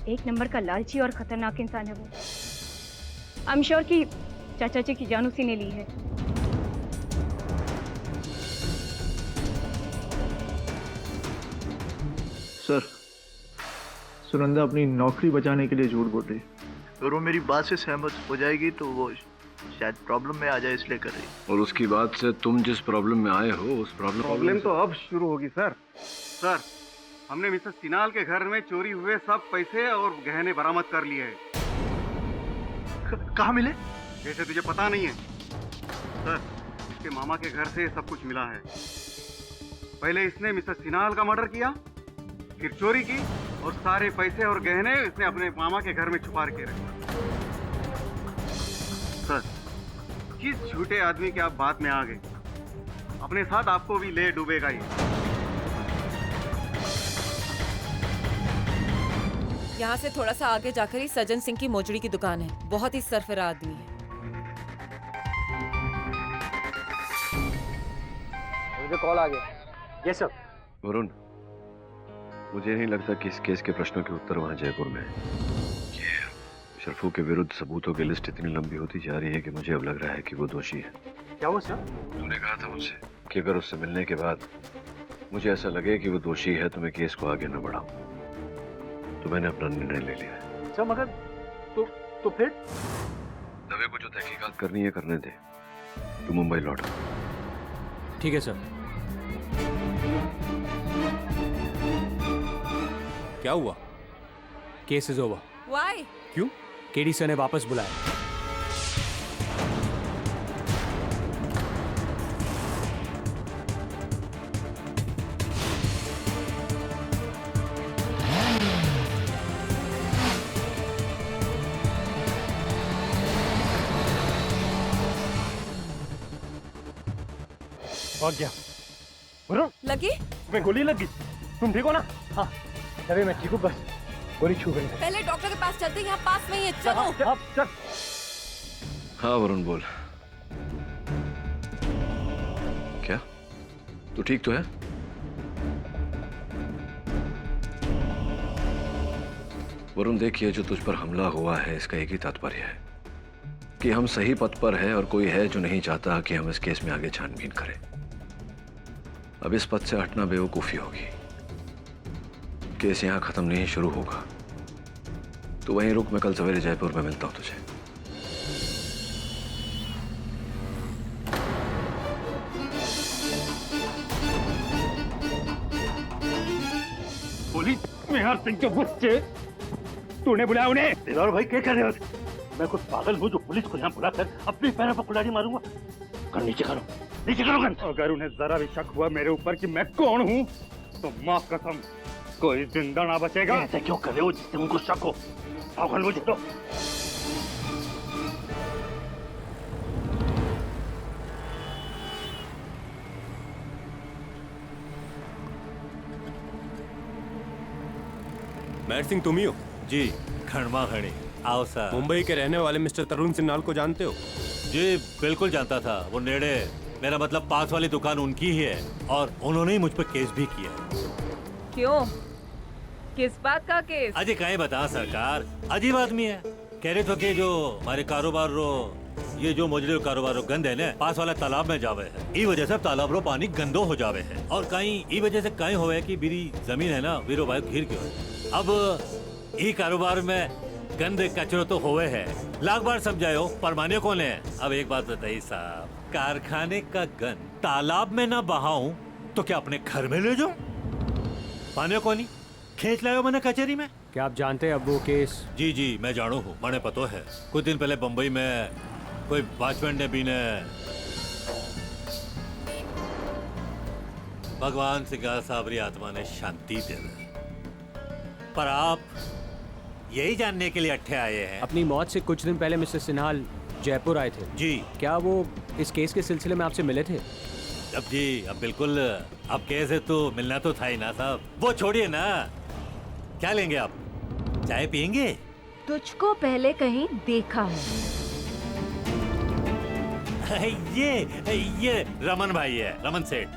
एक नंबर का लालची और खतरनाक इंसान है वो। आई एम श्योर कि चाचा जी की जान उसी ने ली है। सर, सुनंदा अपनी नौकरी बचाने के लिए झूठ बोल रही है। अगर वो मेरी बात से सहमत हो जाएगी तो वो शायद प्रॉब्लम में आ जाए, इसलिए कर रही। और उसकी बात से तुम जिस प्रॉब्लम में आए हो, उस प्रॉब्लम तो अब शुरू होगी सर। सर, हमने मिसेस सिन्हाल के घर में चोरी हुए सब पैसे और गहने बरामद कर लिए हैं। कहाँ मिले? जैसे तुझे पता नहीं है सर, इसके मामा के घर से सब कुछ मिला है। पहले इसने मिसेस सिन्हाल का मर्डर किया, फिर चोरी की, और सारे पैसे और गहने इसने अपने मामा के घर में छुपा के रखे। सर, किस झूठे आदमी के आप बात में आ गए? अपने साथ आपको भी ले डूबेगा ये। यहाँ से थोड़ा सा आगे जाकर ही सज्जन सिंह की मोजड़ी की दुकान है। बहुत ही सरफरा आदमी है। मुझे कॉल आ गया। Yes sir. वरुण, मुझे नहीं लगता कि इस केस के प्रश्नों के उत्तर वहाँ जयपुर में है। शरफू के विरुद्ध सबूतों की लिस्ट इतनी लंबी होती जा रही है कि मुझे अब लग रहा है कि वो दोषी है। क्या वो सर? तूने कहा था मुझसे कि अगर उससे मिलने के बाद मुझे ऐसा लगे कि वो दोषी है तो मैं केस को आगे न बढ़ाऊं। तो मैंने अपना निर्णय ले लिया है। सर मगर तो फिर? दवे को जो तहकीकात करनी है करने दे। तू मुंबई लौट। ठीक है सर। क्या हुआ? Case is over. Why? क्यों? केडी सर ने वापस बुलाया। भाग गया। वरुण, लगी? मैं गोली लगी। तुम ठीक हो ना? हाँ तभी मैं ठीक हूँ, बस गोली छू गई। पहले डॉक्टर के पास चलते हैं, यहाँ पास में ही है, चलो। चल। हाँ वरुण बोल। क्या तू ठीक तो है? वरुण देखिए, जो तुझ पर हमला हुआ है इसका एक ही तात्पर्य है कि हम सही पथ पर हैं और कोई है जो नहीं चाहता कि हम इस केस में आगे छानबीन करें। अब इस पथ से हटना बेवकूफी होगी। केस यहां खत्म नहीं, शुरू होगा। तो वहीं रुक, मैं कल सवेरे जयपुर में मिलता हूं तुझे। पुलिस मेहर सिंह के बच्चे, तूने बुलाया उन्हें? दिलवार भाई क्या कर रहे हो? मैं कुछ पागल हूँ जो पुलिस को यहाँ बुलाकर अपने पैरों पर कुल्हाड़ी मारूंगा? कर नीचे करो, नीचे करो गन। अगर उन्हें जरा भी शक हुआ मेरे ऊपर कि मैं कौन हूँ तो माँ कसम कोई जिंदा ना बचेगा। ऐसा क्यों कर रहे हो जिससे उनको शक हो? गन मुझे दो। मैट सिंह तुम ही हो? जी खड़मा खड़ी। आओ सर। मुंबई के रहने वाले मिस्टर तरुण सिन्हाल को जानते हो? जी बिल्कुल जानता था। वो नेड़े, मेरा मतलब पास वाली दुकान उनकी ही है और उन्होंने ही मुझ पर केस भी किया। क्यों? किस बात का केस? अजय कहीं बता सरकार, अजीब आदमी है। कह रहे थे कि जो हमारे कारोबार रो, ये जो मौजूदा कारोबार रो गंद है ना, पास वाला तालाब में जावे है। ई वजह से तालाब रो पानी गंदो हो जावे है और कहीं ई वजह से कहीं होवे कि मेरी जमीन है ना वीरो भाई घिर गयो है। अब ई कारोबार में गंद कचरो तो होवे है, लाख बार समझायो पर माने कौन है? अब एक बात बताइए साहब, कारखाने का गंद तालाब में ना बहाऊं तो क्या अपने घर में ले जाऊं? माने कौन? खींच लायो मैंने कचहरी में। क्या आप जानते हैं अब वो केस? जी जी मैं जानू हूँ, मैंने पता है। कुछ दिन पहले बम्बई में कोई वॉचमैन ने भी ने भगवान सिंह साबरी आत्मा ने शांति दे दी। पर आप यही जानने के लिए अट्ठे आए हैं? अपनी मौत से कुछ दिन पहले मिस्टर सिन्हाल जयपुर आए थे। जी। क्या वो इस केस के सिलसिले में आपसे मिले थे? अब जी, अब बिल्कुल। अब केस है तो मिलना तो था ही ना साहब। वो छोड़िए ना, क्या लेंगे आप? चाय पियेंगे? तुझको पहले कहीं देखा है। ये रमन भाई है, रमन सेठ,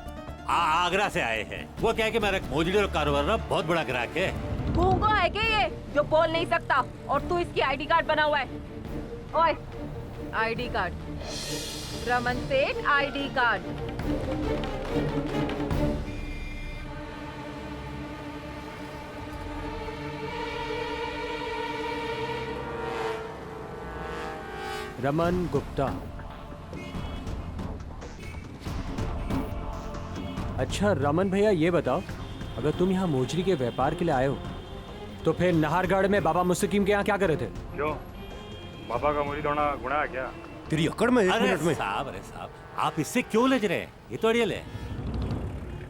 आगरा से आए हैं। वो क्या है कि मेरा मौजूदा कारोबार ना बहुत बड़ा ग्राहक है। गूंगा है क्या ये जो बोल नहीं सकता और तू इसकी आईडी कार्ड बना हुआ है? ओए, आईडी कार्ड, रमन सेठ आईडी कार्ड। रमन गुप्ता। अच्छा रमन भैया, ये बताओ, अगर तुम यहाँ मोजरी के व्यापार के लिए आए हो तो फिर नाहरगढ़ में बाबा मुस्तकीम के यहाँ क्या कर रहे थे? क्यों, बाबा का मुरीद होना गुनाह है क्या? तेरी अकड़ में एक मिनट में। अरे साहब, आप इससे क्यों लज रहे हैं? ये तो अड़ियल है।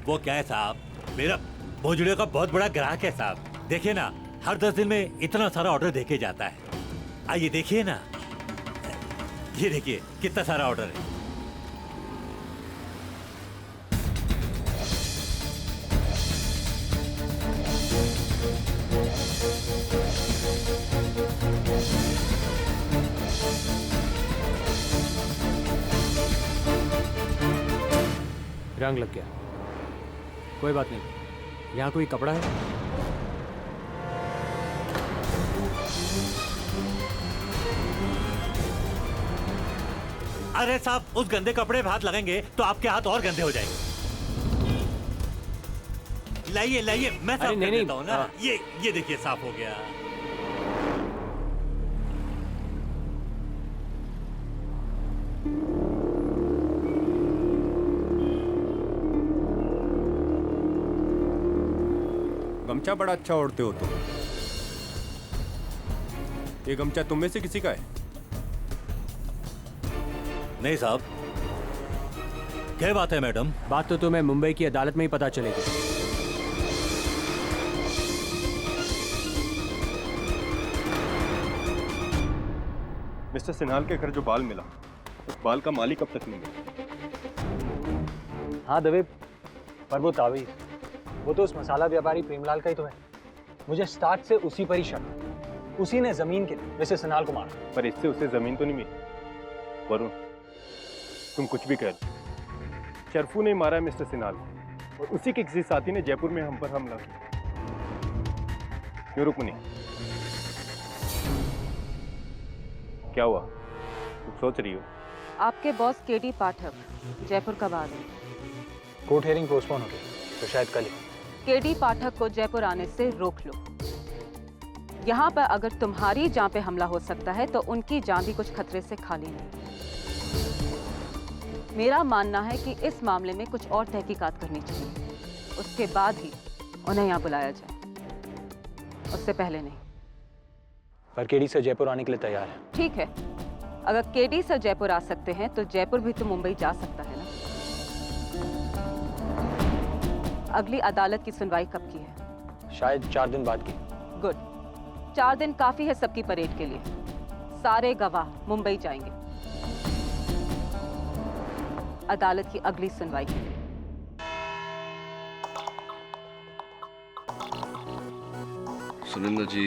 वो क्या है साहब, मेरा भोजड़ियों का बहुत बड़ा ग्राहक है साहब। देखिए ना, हर 10 दिन में इतना सारा ऑर्डर देके जाता है। आइए देखिए ना, ये देखिए कितना सारा ऑर्डर है। रंग लग गया, कोई बात नहीं। यहाँ कोई कपड़ा है? अरे साहब, उस गंदे कपड़े पे हाथ लगाएंगे तो आपके हाथ और गंदे हो जाएंगे। लाइए लाइए, मैं साफ कर देता हूँ ना। ये देखिए साफ हो गया। गमछा बड़ा अच्छा ओढ़ते हो तुम। ये गमछा तुम में से किसी का है? नहीं साहब। क्या बात है मैडम? बात तो तुम्हें मुंबई की अदालत में ही पता चलेगी। मिस्टर सिन्हाल के घर जो बाल मिला, उस बाल का मालिक अब तक नहीं मिला। हाँ दवे, पर वो तावीज़, वो तो उस मसाला व्यापारी प्रेमलाल का ही तो है। मुझे स्टार्ट से उसी पर ही शक। उसी ने जमीन के लिए मिसेस सिन्हाल को मारा। पर इससे उसे जमीन तो नहीं मिली। वरुण, तुम कुछ भी कह लो, शरफू ने मारा है मिस्टर सिन्हाल और उसी के किसी साथी ने जयपुर में हम पर हमला किया। क्यों रुक्मिनी, क्या हुआ? कुछ सोच रही हो? आपके बॉस केडी पाठक जयपुर कब आ रहे? कोर्ट हियरिंग पोस्टपोन हो गई, तो शायद कल ही। केडी पाठक को जयपुर आने से रोक लो। यहाँ पर अगर तुम्हारी जान पे हमला हो सकता है तो उनकी जान भी कुछ खतरे से खाली नहीं। मेरा मानना है कि इस मामले में कुछ और तहकीकात करनी चाहिए, उसके बाद ही उन्हें यहाँ बुलाया जाए, उससे पहले नहीं। पर केडी से जयपुर आने के लिए तैयार है। ठीक है, अगर केडी सर जयपुर आ सकते हैं तो जयपुर भी तो मुंबई जा सकता है ना। अगली अदालत की सुनवाई कब की है? शायद 4 दिन बाद की। गुड, 4 दिन काफी है सबकी परेड के लिए। सारे गवाह मुंबई जाएंगे अदालत की अगली सुनवाई के लिए। सुनंदा जी,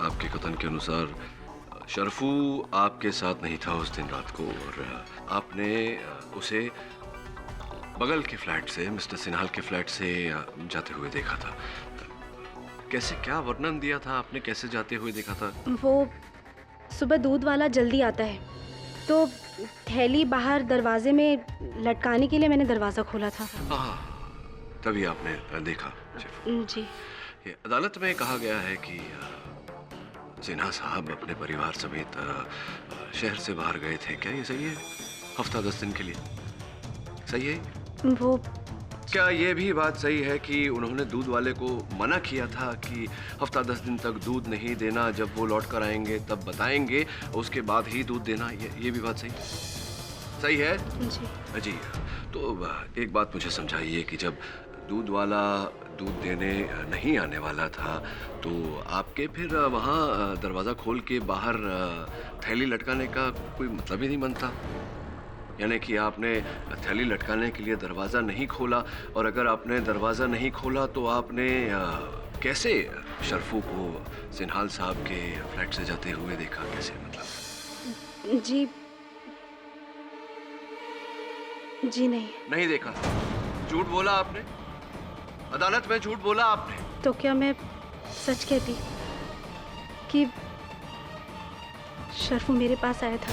आपके कथन के अनुसार शरफू आपके साथ नहीं था उस दिन रात को और आपने उसे बगल के फ्लैट से, मिस्टर सिन्हाल के फ्लैट से जाते हुए देखा था। कैसे, क्या वर्णन दिया था आपने, कैसे जाते हुए देखा था? वो सुबह दूध वाला जल्दी आता है तो थैली बाहर दरवाजे में लटकाने के लिए मैंने दरवाज़ा खोला था। हाँ, तभी आपने देखा। जी। ये अदालत में कहा गया है कि सिन्हा साहब अपने परिवार समेत शहर से बाहर गए थे, क्या ये सही है? हफ्ता 10 दिन के लिए, सही है? वो क्या ये भी बात सही है कि उन्होंने दूध वाले को मना किया था कि हफ्ता 10 दिन तक दूध नहीं देना, जब वो लौट कर आएंगे तब बताएंगे, उसके बाद ही दूध देना? ये भी बात सही है? जी। जी, तो एक बात मुझे समझाइए कि जब दूध वाला दूध देने नहीं आने वाला था तो आपके फिर वहाँ दरवाज़ा खोल के बाहर थैली लटकाने का कोई मतलब ही नहीं बनता। यानी कि आपने थैली लटकाने के लिए दरवाज़ा नहीं खोला, और अगर आपने दरवाज़ा नहीं खोला तो आपने कैसे शरफू को सिन्हाल साहब के फ्लैट से जाते हुए देखा? कैसे, मतलब? जी नहीं देखा। झूठ बोला आपने, अदालत में झूठ बोला आपने। तो क्या मैं सच कहती कि शरफू मेरे पास आया था?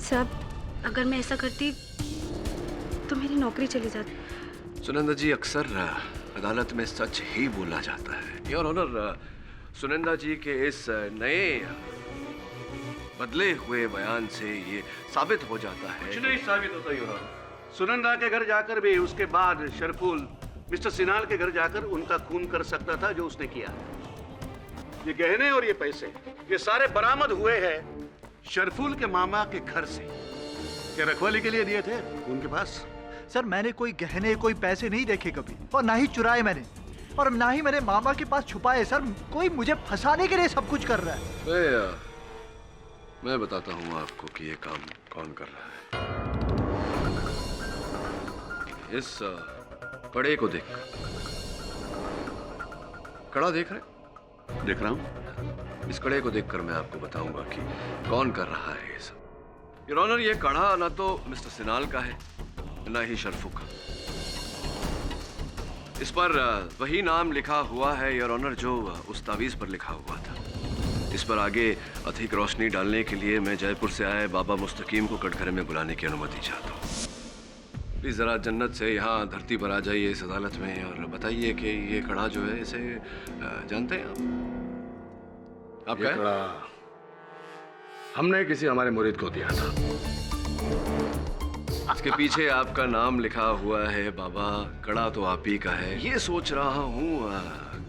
साहब, अगर मैं ऐसा करती तो मेरी नौकरी चली जाती। सुनंदा जी, अक्सर अदालत में सच ही बोला जाता है। योर ऑनर, सुनंदा जी के इस नए बदले हुए बयान से ये साबित हो जाता है। कुछ नहीं साबित होता योर ऑनर। सुनंदा के घर जाकर भी उसके बाद शरफुल मिस्टर सिन्हाल के घर जाकर उनका खून कर सकता था, जो उसने किया। ये गहने और ये पैसे, ये सारे बरामद हुए हैं शरफुल के मामा के घर से। क्या रखवाली के लिए दिए थे उनके पास? सर, मैंने कोई गहने, कोई पैसे नहीं देखे कभी, और ना ही चुराए मैंने, और ना ही मेरे मामा के पास छुपाए। सर, कोई मुझे फंसाने के लिए सब कुछ कर रहा है। मैं बताता हूँ आपको कि ये काम कौन कर रहा है। इस कड़े को देख, कड़ा देख रहे? देख रहा हूँ। इस कड़े को देखकर मैं आपको बताऊंगा कि कौन कर रहा है ये सब। योर ऑनर, ये कड़ा ना तो मिस्टर सिन्हाल का है, ना ही शरफू का। इस पर वही नाम लिखा हुआ है योर ऑनर जो उस तावीज़ पर लिखा हुआ था। इस पर आगे अधिक रोशनी डालने के लिए मैं जयपुर से आए बाबा मुस्तकीम को कटघरे में बुलाने की अनुमति चाहता हूँ। प्लीज जरा जन्नत से यहाँ धरती पर आ जाइए इस अदालत में और बताइए कि ये कड़ा जो है इसे जानते हैं आप? ये कड़ा हमने किसी हमारे मुरीद को दिया था। इसके पीछे आपका नाम लिखा हुआ है बाबा, कड़ा तो आप ही का है। ये सोच रहा हूँ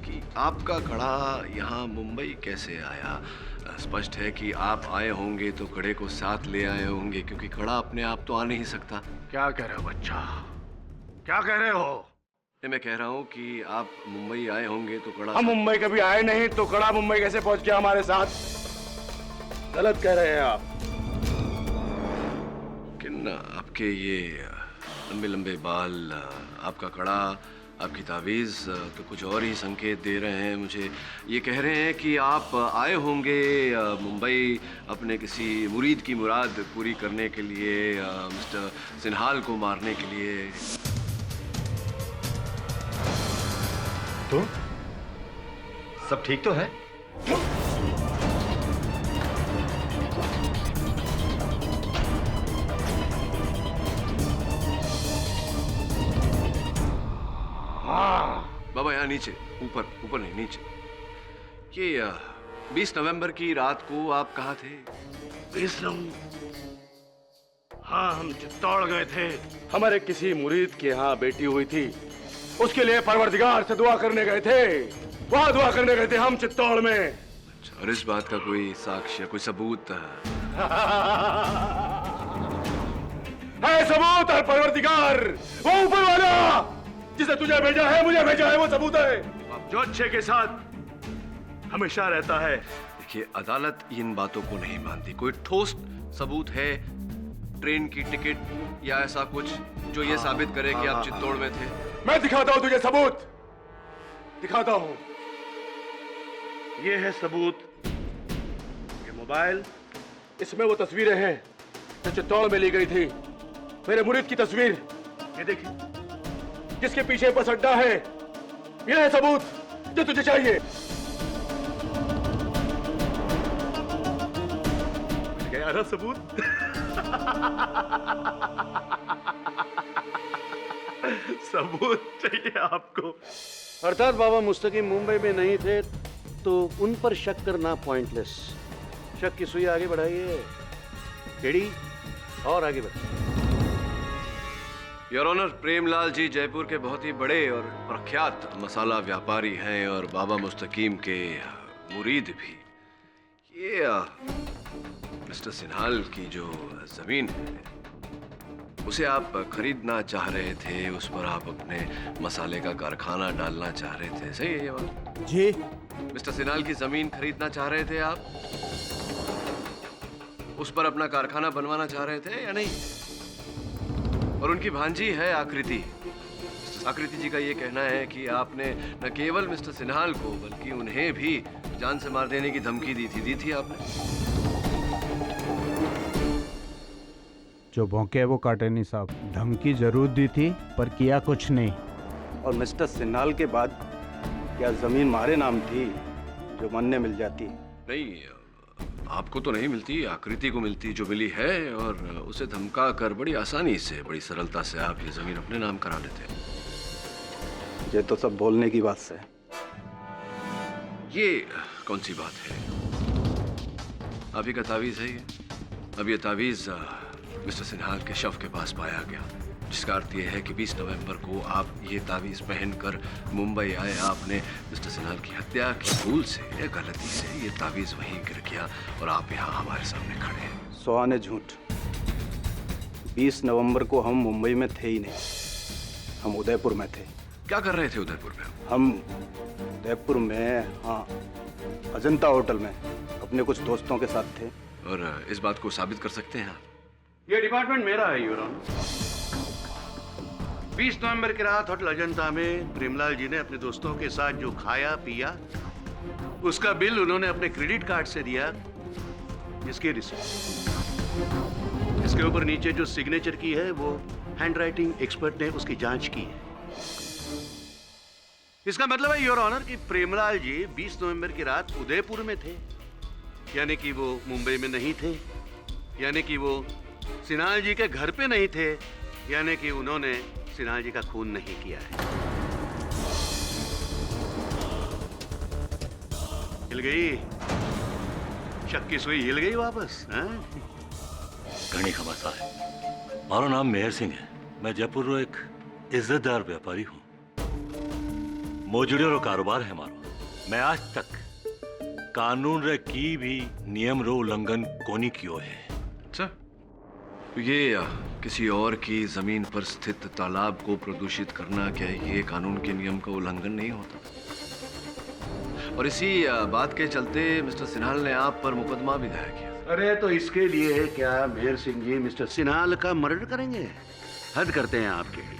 कि आपका कड़ा यहाँ मुंबई कैसे आया। स्पष्ट है कि आप आए होंगे तो कड़े को साथ ले आए होंगे, क्योंकि कड़ा अपने आप तो आ नहीं सकता। क्या कह रहे हो बच्चा, क्या कह रहे हो? मैं कह रहा हूँ कि आप मुंबई आए होंगे तो कड़ा हम मुंबई कभी आए नहीं तो कड़ा मुंबई कैसे पहुंच गया हमारे साथ? गलत कह रहे हैं आप। किन आपके ये लंबे लंबे बाल, आपका कड़ा, आपकी तावीज़ तो कुछ और ही संकेत दे रहे हैं मुझे। ये कह रहे हैं कि आप आए होंगे मुंबई अपने किसी मुरीद की मुराद पूरी करने के लिए, मिस्टर सिन्हाल को मारने के लिए। तो सब ठीक तो है? बाबा यहाँ नीचे, ऊपर नहीं, नीचे। ये 20 नवंबर की रात को आप कहाँ थे? 20 नवंबर? हाँ, हम चित्तौड़ गए थे। हमारे किसी मुरीद के यहाँ बेटी हुई थी, उसके लिए परवरदिगार से दुआ करने गए थे। वहाँ दुआ करने गए थे हम चित्तौड़ में। अच्छा, और इस बात का कोई साक्ष्य, कोई सबूत? है सबूत और परवरदिगार, वो ऊपर वाला जिसे तुझे भेजा है, मुझे भेजा है, वो सबूत है जो अच्छे के साथ हमेशा रहता है। देखिए, अदालत इन बातों को नहीं मानती। कोई ठोस सबूत है, ट्रेन की टिकट या ऐसा कुछ जो ये साबित करे कि आप चित्तौड़ में थे? मैं दिखाता हूं तुझे सबूत, दिखाता हूं। ये है सबूत, ये मोबाइल, इसमें वो तस्वीरें हैं जो चित्तौड़ में ली गई थी। मेरे मुरीद की तस्वीर, ये देखिए, जिसके पीछे बस अड्डा है। यह है सबूत जो तुझे चाहिए। गया ना सबूत? सबूत चाहिए आपको? अर्थात बाबा मुस्तकीम मुंबई में नहीं थे तो उन पर शक करना पॉइंटलेस। शक की सुई आगे बढ़ाइए, टेढ़ी और आगे बढ़ाइए। योर ऑनर, प्रेमलाल जी जयपुर के बहुत ही बड़े और प्रख्यात मसाला व्यापारी हैं और बाबा मुस्तकीम के मुरीद भी। ये मिस्टर सिन्हाल की जो जमीन है उसे आप खरीदना चाह रहे थे, उस पर आप अपने मसाले का कारखाना डालना चाह रहे थे, सही है ये बात? जी। मिस्टर सिन्हाल की जमीन खरीदना चाह रहे थे आप, उस पर अपना कारखाना बनवाना चाह रहे थे या नहीं? और उनकी भांजी है आकृति। आकृति जी का ये कहना है कि आपने न केवल मिस्टर सिन्हाल को बल्कि उन्हें भी जान से मार देने की धमकी दी थी आपने। जो भौंके वो काटे नहीं साहब। धमकी जरूर दी थी पर किया कुछ नहीं। और मिस्टर सिन्हाल के बाद क्या जमीन हमारे नाम थी जो मन ने मिल जाती? नहीं, आपको तो नहीं मिलती, आकृति को मिलती, जो मिली है, और उसे धमका कर बड़ी आसानी से, बड़ी सरलता से आप ये जमीन अपने नाम करा लेते। ये तो सब बोलने की बात से। ये कौन सी बात है? आप ही का तावीज है ये। अब ये तावीज मिस्टर सिन्हाल के शव के पास पाया गया, जिसका अर्थ ये है कि 20 नवंबर को आप ये तावीज पहनकर मुंबई आए। आपने मिस्टर सिन्हाल की हत्या की, भूल से या गलती से ये तावीज वहीं गिर गया और आप यहाँ हमारे सामने खड़े हैं। सुहाने झूठ। 20 नवंबर को हम मुंबई में थे ही नहीं, हम उदयपुर में थे। क्या कर रहे थे उदयपुर में? हम उदयपुर में, हाँ, अजंता होटल में अपने कुछ दोस्तों के साथ थे। और इस बात को साबित कर सकते हैं आप? ये डिपार्टमेंट मेरा है योर ऑनर। 20 नवंबर की रात होटल अजंता में प्रेमलाल जी ने अपने दोस्तों के साथ जो खाया पिया, उसका बिल उन्होंने अपने क्रेडिट कार्ड से दिया, जिसकी रिसीप्ट, इसके ऊपर नीचे जो सिग्नेचर की है वो हैंडराइटिंग एक्सपर्ट ने उसकी जांच की है। इसका मतलब है योर ऑनर कि प्रेमलाल जी 20 नवंबर की रात उदयपुर में थे, यानी कि वो मुंबई में नहीं थे, यानी कि वो सिन्हाल जी के घर पे नहीं थे, यानी कि उन्होंने सिन्हाल जी का खून नहीं किया है। हिल गई शक की सुई, हिल गई वापस। घणी खबर है। मारो नाम मेहर सिंह है। मैं जयपुर रो एक इज्जतदार व्यापारी हूँ। मोजड़ी रो कारोबार है मारो। मैं आज तक कानून रे की भी नियम रो उल्लंघन कोनी कियो है। अच्छा, ये किसी और की जमीन पर स्थित तालाब को प्रदूषित करना क्या ये कानून के नियम का उल्लंघन नहीं होता? और इसी बात के चलते मिस्टर सिन्हाल ने आप पर मुकदमा भी दायर किया। अरे तो इसके लिए क्या मेहर सिंह जी मिस्टर सिन्हाल का मर्डर करेंगे? हद करते हैं आपके लिए।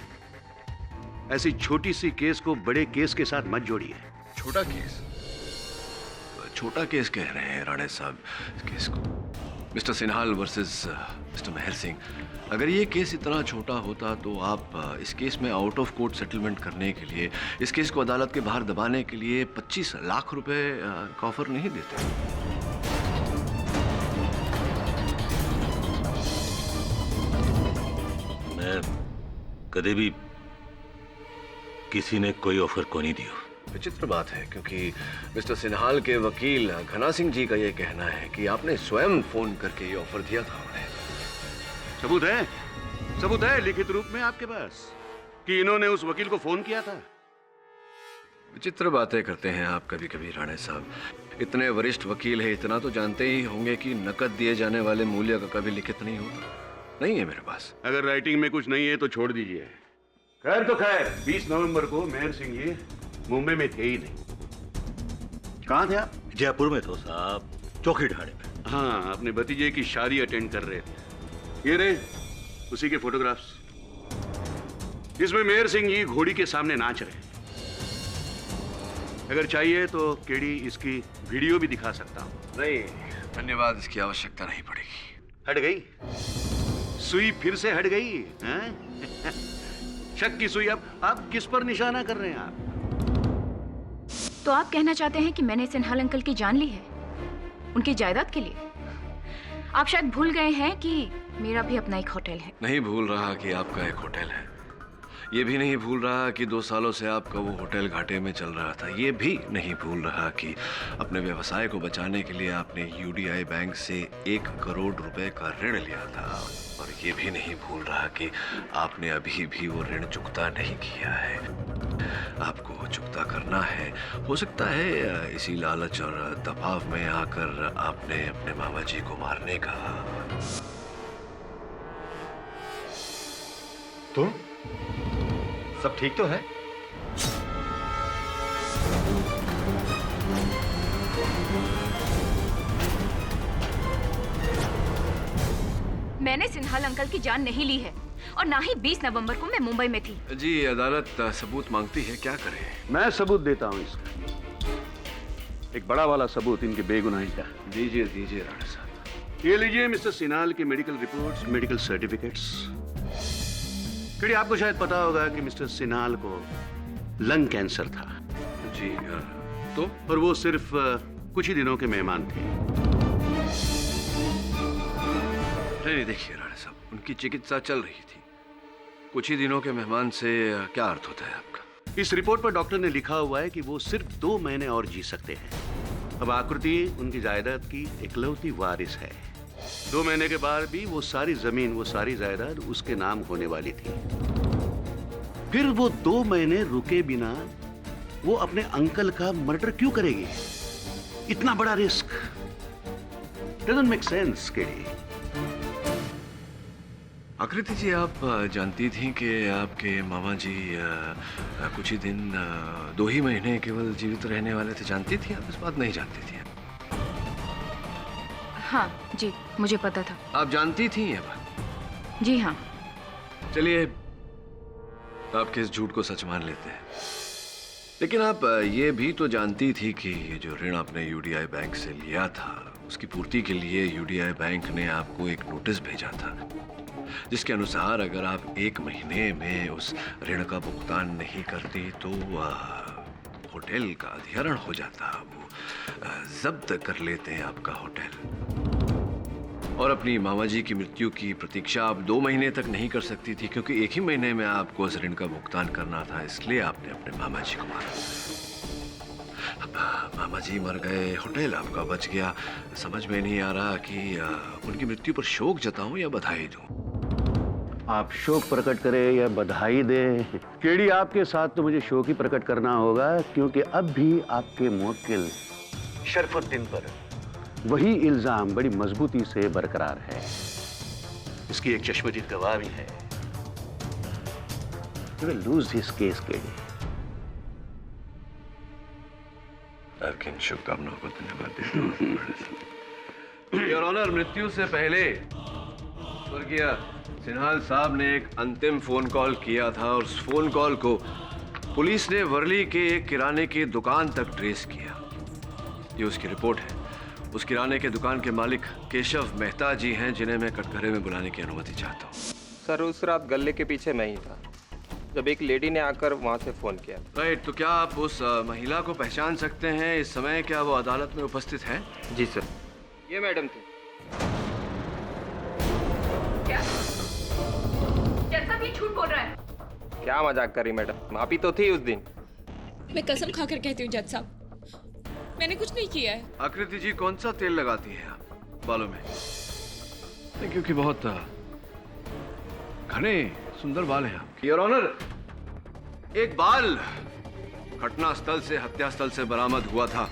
ऐसी छोटी सी केस को बड़े केस के साथ मत जोड़िए। छोटा केस? छोटा केस कह रहे हैं राणे साहब इस केस को? मिस्टर सिन्हाल वर्सेस मिस्टर मेहर सिंह, अगर ये केस इतना छोटा होता तो आप इस केस में आउट ऑफ कोर्ट सेटलमेंट करने के लिए, इस केस को अदालत के बाहर दबाने के लिए 25 लाख रुपए का ऑफर नहीं देते। मैं कभी भी किसी ने कोई ऑफर को नहीं दिया। विचित्र बात है, क्योंकि मिस्टर सिन्हाल के वकील घना सिंह जी का ये कहना है कि आपने स्वयं फोन करके ये ऑफर दिया था उन्हें। सबूत है? सबूत है लिखित रूप में आपके पास कि इन्होंने उस वकील को फोन किया था? विचित्र बातें करते हैं आप कभी कभी राणे साहब। इतने वरिष्ठ वकील है, इतना तो जानते ही होंगे कि नकद दिए जाने वाले मूल्य का कभी लिखित नहीं होता। नहीं है मेरे पास। अगर राइटिंग में कुछ नहीं है तो छोड़ दीजिए। खैर तो खैर, 20 नवंबर को मेहर सिंह जी मुंबई में थे ही नहीं। कहाँ थे आप? जयपुर में तो साहब, चौकी ढाणे में। हाँ, अपने भतीजे की शादी अटेंड कर रहे थे। ये रहे उसी के फोटोग्राफ्स, जिसमें मेहर सिंह जी घोड़ी के सामने नाच रहे। अगर चाहिए तो केडी इसकी वीडियो भी दिखा सकता हूँ। नहीं धन्यवाद, इसकी आवश्यकता नहीं पड़ेगी। हट गई सुई, फिर से हट गई हैं? शक की सुई। अब आप किस पर निशाना कर रहे हैं आप? तो आप कहना चाहते हैं कि मैंने सिन्हाल अंकल की जान ली है उनकी जायदाद के लिए? आप शायद भूल गए हैं कि मेरा भी अपना एक होटल है। नहीं भूल रहा कि आपका एक होटल है। ये भी नहीं भूल रहा कि 2 सालों से आपका वो होटल घाटे में चल रहा था। ये भी नहीं भूल रहा कि अपने व्यवसाय को बचाने के लिए आपने यूडीआई बैंक से 1 करोड़ रुपए का ऋण लिया था। और ये भी नहीं भूल रहा कि आपने अभी भी वो ऋण चुकता नहीं किया है। आपको वो चुकता करना है। हो सकता है इसी लालच और दबाव में आकर आपने अपने मामा जी को मारने का। तो सब ठीक तो है? मैंने सिन्हाल अंकल की जान नहीं ली है और ना ही 20 नवंबर को मैं मुंबई में थी। जी अदालत सबूत मांगती है, क्या करें? मैं सबूत देता हूँ इसका, एक बड़ा वाला सबूत इनके बेगुनाही का। दीजिए दीजिए राणा साहब। ये लीजिए मिस्टर सिन्हाल के मेडिकल रिपोर्ट्स, मेडिकल सर्टिफिकेट्स। क्योंकि आपको शायद पता होगा कि मिस्टर सिन्हाल को लंग कैंसर था। जी तो और वो सिर्फ कुछ ही दिनों के मेहमान थे। नहीं देखिए राणा साहब, उनकी चिकित्सा चल रही थी। कुछ ही दिनों के मेहमान से क्या अर्थ होता है आपका? इस रिपोर्ट पर डॉक्टर ने लिखा हुआ है कि वो सिर्फ 2 महीने और जी सकते हैं। अब आकृति उनकी जायदाद की इकलौती वारिस है। 2 महीने के बाद भी वो सारी जमीन, वो सारी जायदाद उसके नाम होने वाली थी। फिर वो 2 महीने रुके बिना वो अपने अंकल का मर्डर क्यों करेगी? इतना बड़ा risk doesn't make sense KD. आकृति जी, आप जानती थी कि आपके मामा जी कुछ ही दिन, 2 ही महीने केवल जीवित रहने वाले थे? जानती थी आप? इस बात नहीं जानती थी? हाँ जी, मुझे पता था। आप जानती थी ये बात? जी हाँ। चलिए आपके इस झूठ को सच मान लेते हैं। लेकिन आप ये भी तो जानती थी कि ये जो ऋण आपने यूडीआई बैंक से लिया था, उसकी पूर्ति के लिए यूडीआई बैंक ने आपको एक नोटिस भेजा था, जिसके अनुसार अगर आप 1 महीने में उस ऋण का भुगतान नहीं करती तो होटल का अधिहरण हो जाता, वो जब्त कर लेते हैं आपका होटल। और अपनी मामा जी की मृत्यु की प्रतीक्षा आप 2 महीने तक नहीं कर सकती थी, क्योंकि 1 ही महीने में आपको उस ऋण का भुगतान करना था। इसलिए आपने अपने मामा जी को मारा। अब मामा जी मर गए, होटल आपका बच गया। समझ में नहीं आ रहा कि उनकी मृत्यु पर शोक जताऊं या बधाई दूं। आप शोक प्रकट करें या बधाई दें, केडी आपके साथ तो मुझे शोक ही प्रकट करना होगा, क्योंकि अब भी आपके मुवक्किल शरफुद्दीन पर वही इल्जाम बड़ी मजबूती से बरकरार है। इसकी एक चश्मदीद गवाह भी है। You will lose this case, KD. आपकी शुभकामनाओं को धन्यवाद देता हूँ। योर ऑनर, मृत्यु से पहले स्वर्गीय सिन्हाल साहब ने एक अंतिम फोन कॉल किया था और उस फोन कॉल को पुलिस ने वर्ली के एक किराने की दुकान तक ट्रेस किया। ये उसकी रिपोर्ट है। उस किराने के दुकान के मालिक केशव मेहता जी हैं, जिन्हें मैं कटघरे में बुलाने की अनुमति चाहता हूँ। सर, उस रात गले के पीछे मैं ही था जब एक लेडी ने आकर वहाँ से फोन किया। राइट, तो क्या आप उस महिला को पहचान सकते हैं? इस समय क्या वो अदालत में उपस्थित है? जी सर, ये मैडम थी। जज साहब ये झूठ बोल रहा है। क्या मजाक करी मैडम, आप ही तो थी उस दिन। मैं कसम खाकर कहती हूँ जज साहब, मैंने कुछ नहीं किया है। आकृति जी, कौन सा तेल लगाती हैं आप बालों में? नहीं, क्योंकि बहुत घने सुंदर बाल हैं आपके। योर ऑनर, एक बाल घटना स्थल से हत्या स्थल से बरामद हुआ था।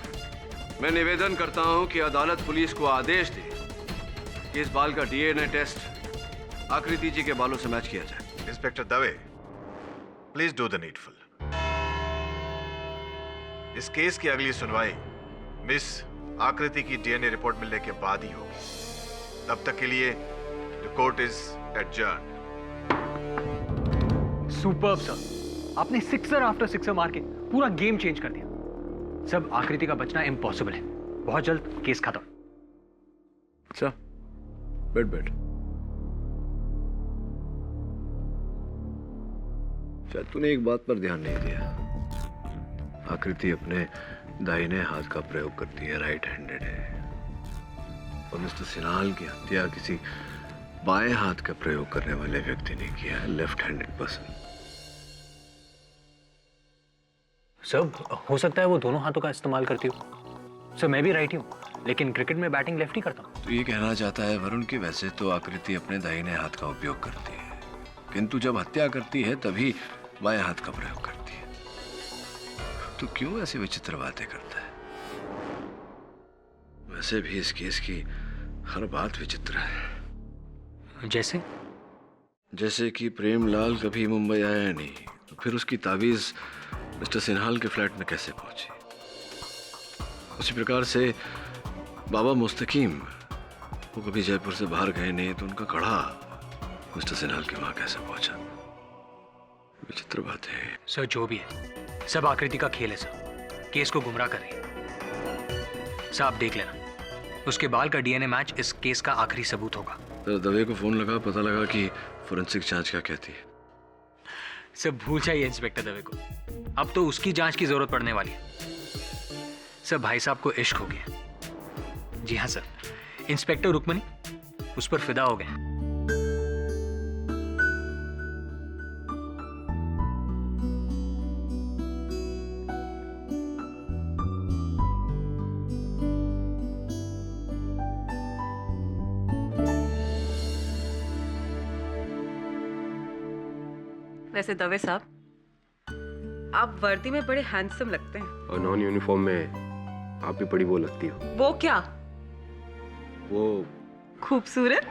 मैं निवेदन करता हूं कि अदालत पुलिस को आदेश दे कि इस बाल का डीएनए टेस्ट आकृति जी के बालों से मैच किया जाए। Inspector Dave, please do the needful. इस केस की अगली सुनवाई मिस आकृति की डीएनए रिपोर्ट मिलने के बाद ही होगी। तब तक के लिए the court is adjourned. Superb sir, आपने सिक्सर आफ्टर सिक्सर मार के पूरा गेम चेंज कर दिया। सब आकृति का बचना इम्पॉसिबल है। बहुत जल्द केस खत्म। अच्छा, बैठ। शायद तूने एक बात पर ध्यान नहीं दिया। आकृति अपने दाहिने हाथ का प्रयोग करती है, राइट हैंडेड है, और मिस्टर सिन्हाल की हत्या किसी बाएं हाथ का प्रयोग करने वाले व्यक्ति ने किया है, लेफ्ट हैंडेड पर्सन। सर, हो सकता है वो दोनों हाथों का इस्तेमाल करती हो। सर, मैं भी राइट हूँ, लेकिन क्रिकेट में बैटिंग लेफ्ट ही करता हूँ। तो ये कहना चाहता है वरुण कि वैसे तो आकृति अपने दाहिने हाथ का उपयोग करती है, किंतु जब हत्या करती है तभी बाएं हाथ का प्रयोग करती है। तो क्यों ऐसी विचित्र बातें करता है? वैसे भी इस केस की हर बात विचित्र है। जैसे कि प्रेमलाल कभी मुंबई आया नहीं, तो फिर उसकी तावीज मिस्टर सिन्हाल के फ्लैट में कैसे पहुंची? उसी प्रकार से बाबा मुस्तकीम, वो कभी जयपुर से बाहर गए नहीं, तो उनका कड़ा मिस्टर सिन्हाल के वहां कैसे पहुंचा? विचित्र बात है। सर, जो भी है सब आकृति का खेल है सर। केस को गुमराह कर रही है। सर, आप देख लेना, उसके बाल का डीएनए मैच इस केस का आखिरी सबूत होगा। तो दवे को फोन लगा, पता लगा कि फोरेंसिक जांच क्या कहती है। सर, भूल जाइए इंस्पेक्टर दवे को। अब तो उसकी जांच की जरूरत पड़ने वाली है। सर, भाई साहब को इश्क हो गया। जी हाँ सर, इंस्पेक्टर रुक्मणी उस पर फिदा हो गए। वैसे दवे साहब, आप वर्दी में बड़े हैंडसम लगते हैं। और नॉन यूनिफॉर्म में आप भी बड़ी वो लगती हो। वो क्या? वो खूबसूरत।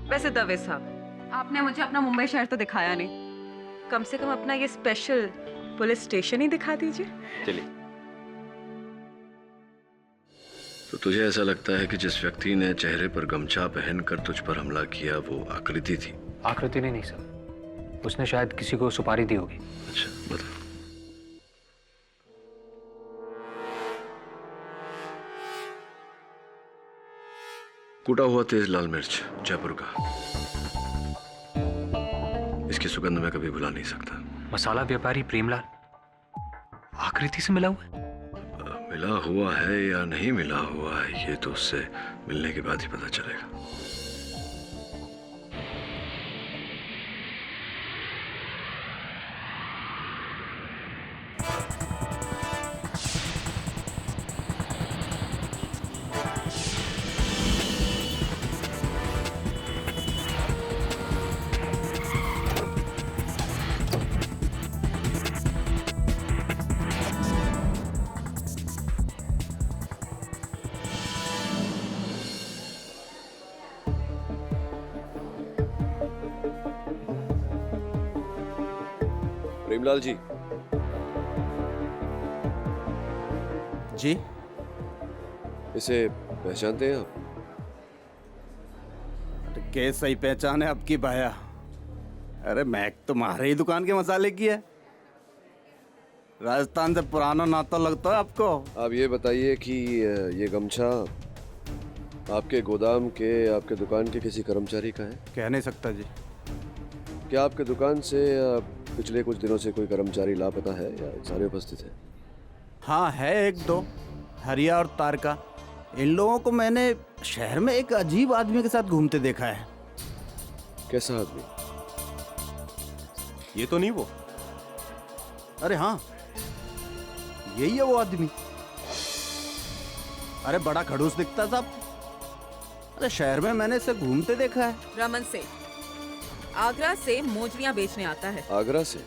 वैसे दवे साहब, आपने मुझे अपना मुंबई शहर तो दिखाया नहीं, कम से कम अपना ये स्पेशल पुलिस स्टेशन ही दिखा दीजिए। चलिए। तो तुझे ऐसा लगता है कि जिस व्यक्ति ने चेहरे पर गमछा पहनकर तुझ पर हमला किया वो आकृति थी? आकृति ने नहीं सर, उसने शायद किसी को सुपारी दी होगी। अच्छा, बता। कूटा हुआ तेज लाल मिर्च, जयपुर का। इसकी सुगंध मैं कभी भुला नहीं सकता। मसाला व्यापारी प्रेमलाल आकृति से मिला हुआ है? मिला हुआ है या नहीं मिला हुआ है, ये तो उससे मिलने के बाद ही पता चलेगा। प्रेमलाल जी। जी। इसे पहचानते हैं आप? केस सही पहचान है आपकी भाया। अरे महक तुम्हारे ही दुकान के मसाले की है। राजस्थान से पुराना नाता लगता है आपको। आप ये बताइए कि ये गमछा आपके गोदाम के, आपके दुकान के किसी कर्मचारी का है? कह नहीं सकता जी। क्या आपके दुकान से पिछले कुछ दिनों से कोई कर्मचारी लापता है या सारे उपस्थित है? हाँ है, एक दो, हरिया और तारका। इन लोगों को मैंने शहर में एक अजीब आदमी के साथ घूमते देखा है। कैसा आदमी? ये तो नहीं वो? अरे हाँ, यही है वो आदमी। अरे बड़ा खड़ूस दिखता था। अरे शहर में मैंने इसे घूमते देखा है। रमन से आगरा से मोजड़ियां बेचने आता है। आगरा से?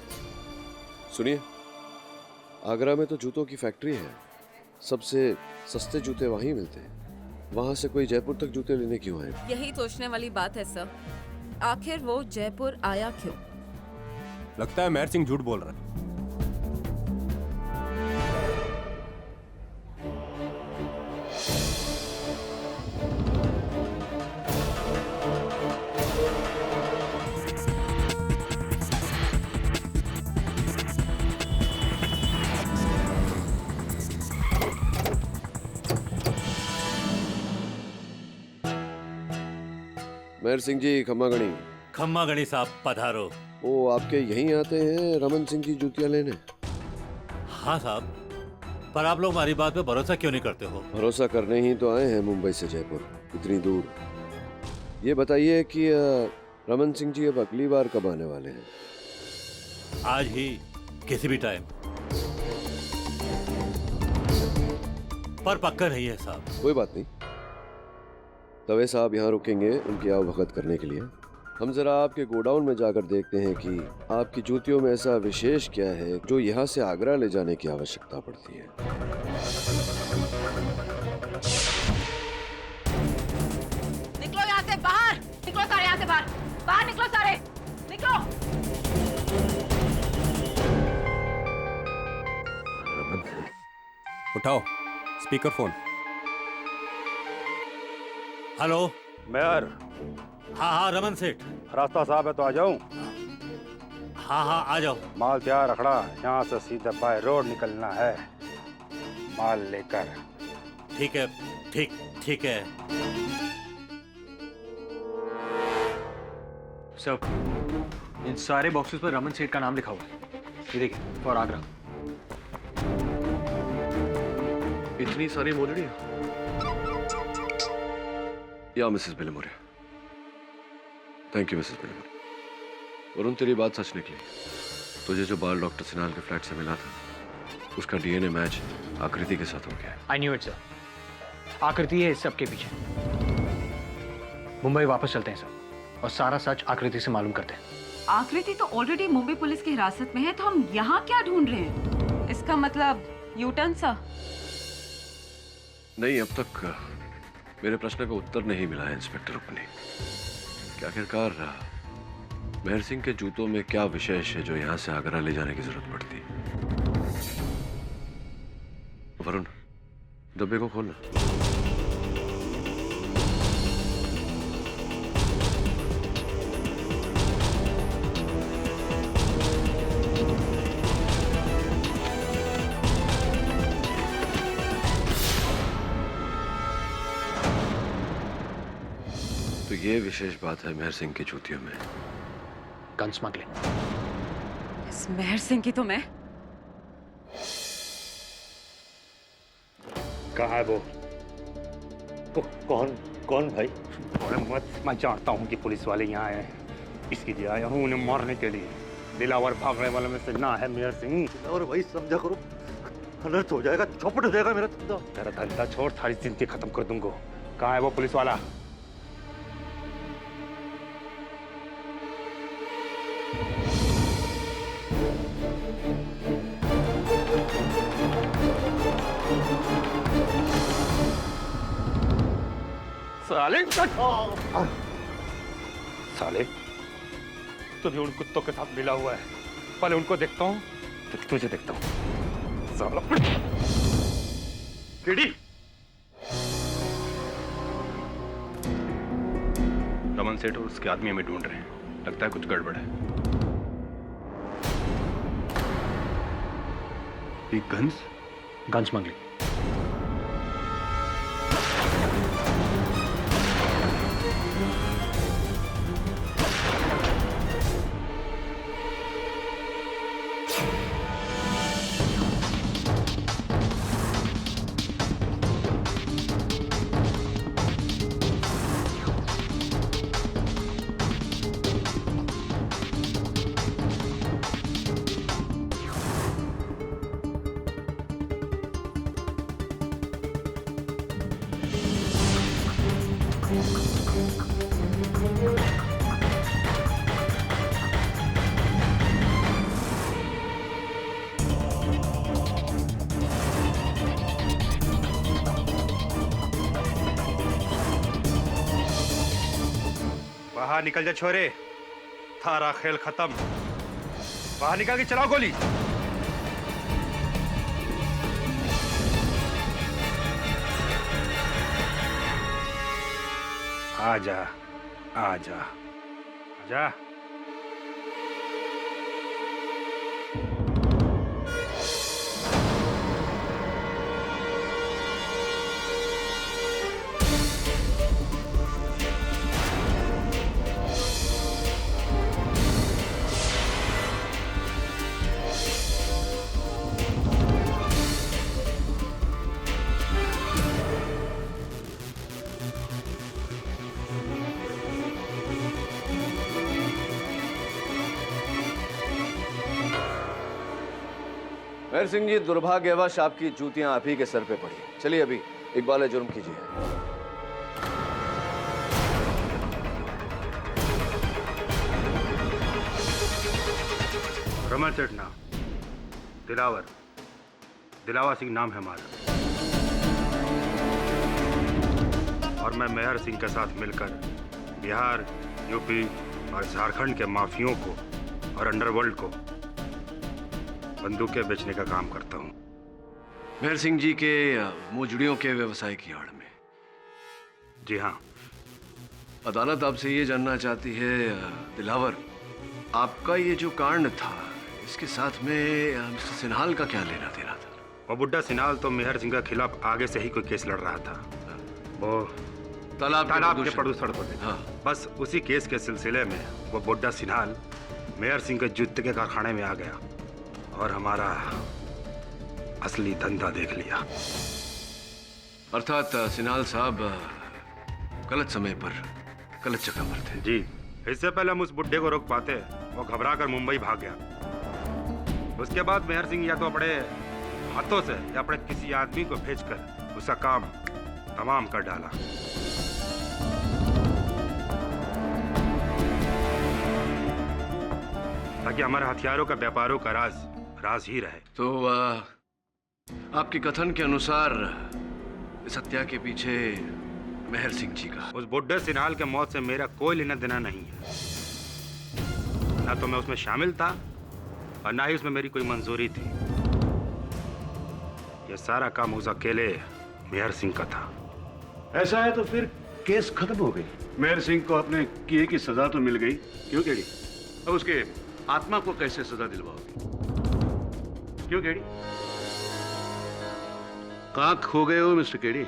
सुनिए, आगरा में तो जूतों की फैक्ट्री है। सबसे सस्ते जूते वहीं मिलते हैं। वहां से कोई जयपुर तक जूते लेने क्यों आए? यही सोचने वाली बात है सर। आखिर वो जयपुर आया क्यों? लगता है मेहर सिंह झूठ बोल रहा है। मेहर सिंह जी, खम्मागणी। खम्मागणी साहब पधारो। वो आपके यहीं आते हैं रमन सिंह जी जूतियां लेने? हाँ साहब, पर आप लोग हमारी बात पे भरोसा क्यों नहीं करते हो? भरोसा करने ही तो आए हैं मुंबई से जयपुर, इतनी दूर। ये बताइए कि रमन सिंह जी अब अगली बार कब आने वाले हैं? आज ही, किसी भी टाइम, पर पक्का नहीं है साहब। कोई बात नहीं, तवे साहब यहाँ रुकेंगे उनकी आवभगत करने के लिए। हम जरा आपके गोडाउन में जाकर देखते हैं कि आपकी जूतियों में ऐसा विशेष क्या है जो यहाँ से आगरा ले जाने की आवश्यकता पड़ती है। निकलो यहाँ से बाहर, निकलो सारे यहाँ से बाहर, बाहर निकलो सारे, निकलो। उठाओ स्पीकर फोन। Hello mayor. हाँ हाँ रमन सेठ। रास्ता साहब है तो आ जाऊं? हाँ हाँ आ जाओ। माल तैयार रखना, यहाँ से सीधा बाय रोड निकलना है माल लेकर। ठीक है, ठीक ठीक है। सब इन सारे बॉक्सेस पर रमन सेठ का नाम लिखा हुआ है। ये देखिए, फॉर आगरा। इतनी सारी मोजड़ियां? या Mrs Bilimoria. Thank you Mrs Bilimoria. Varun, तेरी बात सच निकली। तुझे जो बाल डॉक्टर सिन्हाल के फ्लैट से मिला था, उसका डीएनए मैच आकृति के साथ हो गया। I knew it sir. आकृति है इस सब के पीछे। मुंबई वापस चलते हैं सर और सारा सच आकृति से मालूम करते हैं। आकृति तो ऑलरेडी मुंबई पुलिस की हिरासत में है, तो हम यहाँ क्या ढूंढ रहे हैं? इसका मतलब यूटर्न सा? नहीं, अब तक मेरे प्रश्न का उत्तर नहीं मिला है इंस्पेक्टर रुपनी। क्या आखिरकार मेहर सिंह के जूतों में क्या विशेष है जो यहाँ से आगरा ले जाने की जरूरत पड़ती? वरुण, डब्बे को खोलना। तो ये विशेष बात है मेहर सिंह की जूतियों में। Gun smuggling. इस मेहर सिंह की तो मैं। कहाँ है वो? कौन भाई? अरे मैं जानता हूँ कि पुलिस वाले यहाँ आए हैं। इसके लिए आया हूँ उन्हें मारने के लिए। दिलावर भागने वाले में से ना है मेहर सिंह। और भाई समझा करो, अनर्थ हो जाएगा, चौपट हो जाएगा मेरा धंधा। तेरा धंधा छोड़, सारी जिंदगी खत्म कर दूंगा। कहाँ है वो पुलिस वाला? साले साले, तू भी उन कुत्तों के साथ मिला हुआ है। पहले उनको देखता हूँ फिर तुझे देखता हूँ साला। केडी, रमन सेठ और उसके आदमी हमें ढूंढ रहे हैं, लगता है कुछ गड़बड़ है। ये गन्स मांग ली। बाहर निकल जा छोरे, थारा खेल खत्म। बाहर निकल के चलाओ गोली। आजा आजा आजा। मेहर सिंह जी, दुर्भाग्यवश आपकी जूतियां आप ही के सर पे पड़ी। चलिए अभी इकबाल जुर्म कीजिए। रमन सेठ नाम, दिलावर सिंह नाम है हमारा। और मैं मेहर सिंह के साथ मिलकर बिहार, यूपी और झारखंड के माफियों को और अंडरवर्ल्ड को बंदूकें बेचने का काम करता हूँ। मेहर सिंह जी के मोजड़ियों के व्यवसाय की आड़ में। जी हाँ। अदालत आपसे ये जानना चाहती है दिलावर, आपका ये जो कांड था इसके साथ में मिस्टर सिन्हाल का क्या लेना देना था? वो बुड्ढा सिन्हाल तो मेहर सिंह के खिलाफ आगे से ही कोई केस लड़ रहा था। वो तालाब के प्रदूषण को लेकर। हाँ। बस उसी केस के सिलसिले में वो बुड्ढा सिन्हाल मेहर सिंह के जूते के कारखाने में आ गया और हमारा असली धंधा देख लिया। अर्थात सिन्हाल साहब गलत समय पर गलत जगह पर थे। जी, इससे पहले हम उस बुड्ढे को रोक पाते वो घबरा कर मुंबई भाग गया। उसके बाद मेहर सिंह या तो अपने हाथों से या अपने किसी आदमी को भेजकर उसका काम तमाम कर डाला। ताकि हमारे हथियारों का व्यापारों का राज ही रहे। तो आपके कथन के अनुसार इस हत्या के पीछे मेहर सिंह जी का। उस बुड्ढे सिन्हाल के मौत से मेरा कोई लेना देना नहीं है। ना तो मैं उसमें शामिल था और ना ही उसमें मेरी कोई मंजूरी थी। यह सारा काम उस अकेले मेहर सिंह का था। ऐसा है तो फिर केस खत्म हो गई। मेहर सिंह को अपने किए की सजा तो मिल गई। क्यों केडी? अब उसके आत्मा को कैसे सजा दिलवाओगे? क्यों केडी? कहाँ खो गए हो मिस्टर केडी?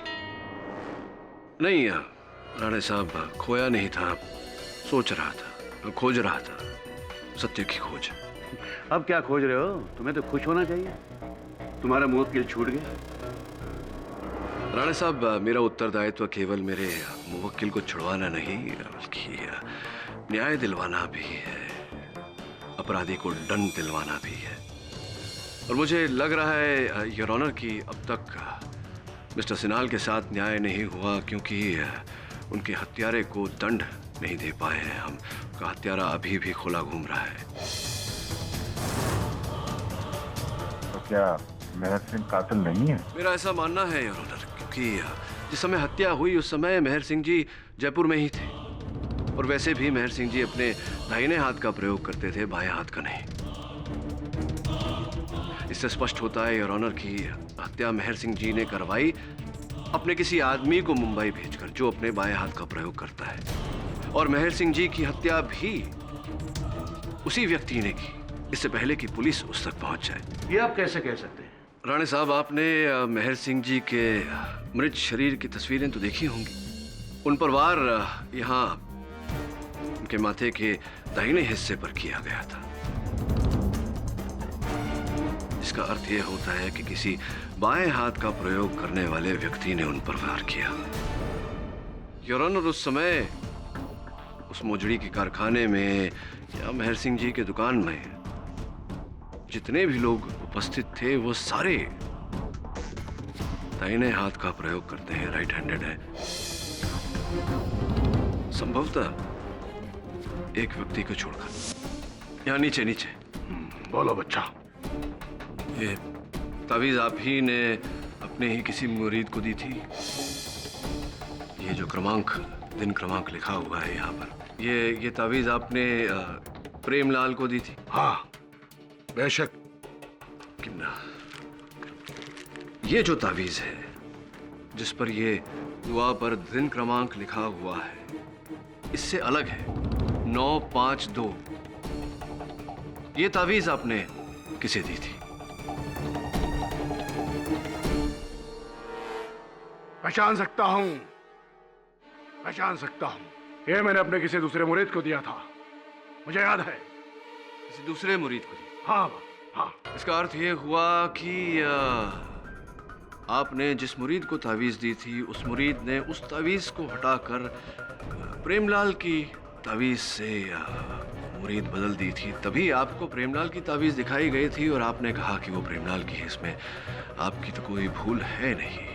नहीं राणे साहब, खोया नहीं था, सोच रहा था, खोज रहा था, सत्य की खोज। अब क्या खोज रहे हो? तुम्हें तो खुश होना चाहिए, तुम्हारा मुवक्किल छूट गया। राणे साहब, मेरा उत्तरदायित्व केवल मेरे मुवक्किल को छुड़वाना नहीं बल्कि न्याय दिलवाना भी है, अपराधी को दंड दिलवाना भी है। और मुझे लग रहा है योर ऑनर कि अब तक मिस्टर सिन्हाल के साथ न्याय नहीं हुआ क्योंकि उनके हत्यारे को दंड नहीं दे पाए हैं हम। का हत्यारा अभी भी खुला घूम रहा है। तो क्या मेहर सिंह कातिल नहीं है? मेरा ऐसा मानना है योर ऑनर, क्योंकि जिस समय हत्या हुई उस समय मेहर सिंह जी जयपुर में ही थे। और वैसे भी मेहर सिंह जी अपने दाहिने हाथ का प्रयोग करते थे, बाएं हाथ का नहीं। इससे स्पष्ट होता है योर ऑनर की हत्या मेहर सिंह जी ने करवाई अपने किसी आदमी को मुंबई भेजकर, जो अपने बाएं हाथ का प्रयोग करता है, और मेहर सिंह जी की हत्या भी उसी व्यक्ति ने की, इससे पहले कि पुलिस उस तक पहुंच जाए। ये आप कैसे कह सकते हैं? राणे साहब, आपने मेहर सिंह जी के मृत शरीर की तस्वीरें तो देखी होंगी। उन पर वार यहाँ उनके माथे के दाहिने हिस्से पर किया गया था। इसका अर्थ यह होता है कि किसी बाएं हाथ का प्रयोग करने वाले व्यक्ति ने उन पर वार किया। योर ऑनर, उस समय उस मोजड़ी के कारखाने में या मेहर सिंह जी के दुकान में जितने भी लोग उपस्थित थे वो सारे दाहिने हाथ का प्रयोग करते हैं, राइट हैंडेड है। संभवतः एक व्यक्ति को छोड़कर। यहाँ नीचे नीचे। बोलो बच्चा। ये तावीज आप ही ने अपने ही किसी मुरीद को दी थी? ये जो क्रमांक, दिन क्रमांक लिखा हुआ है यहाँ पर, ये तावीज आपने प्रेमलाल को दी थी? हाँ बेशक। किन्ना, ये जो तावीज है जिस पर ये दुआ पर दिन क्रमांक लिखा हुआ है, इससे अलग है 952। ये तावीज आपने किसे दी थी? पहचान सकता हूं, पहचान सकता हूं। ये मैंने अपने किसी दूसरे मुरीद को दिया था, मुझे याद है। किसी दूसरे मुरीद को दिया? हाँ हाँ। इसका अर्थ ये हुआ कि आपने जिस मुरीद को तावीज दी थी, उस मुरीद ने उस तावीज को हटाकर प्रेमलाल की तावीज से मुरीद बदल दी थी। तभी आपको प्रेमलाल की तावीज दिखाई गई थी और आपने कहा कि वो प्रेमलाल की है, इसमें आपकी तो कोई भूल है नहीं।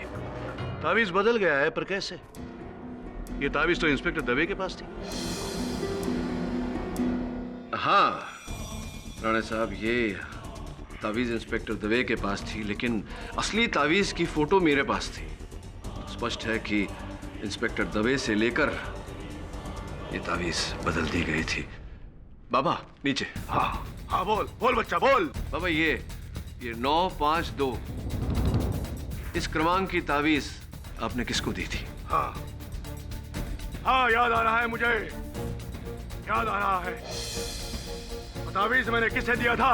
तावीज बदल गया है, पर कैसे? ये तावीज तो इंस्पेक्टर दवे के पास थी। हाँ राणा साहब, ये तावीज इंस्पेक्टर दवे के पास थी, लेकिन असली तावीज की फोटो मेरे पास थी। तो स्पष्ट है कि इंस्पेक्टर दवे से लेकर ये तावीज बदल दी गई थी। बाबा नीचे। हाँ हाँ, बोल बोल बच्चा बोल। बाबा ये 952 इस क्रमांक की तावीज आपने किसको दी थी? हाँ हाँ, याद आ रहा है मुझे, याद आ रहा है। तावीज मैंने किसे दिया था,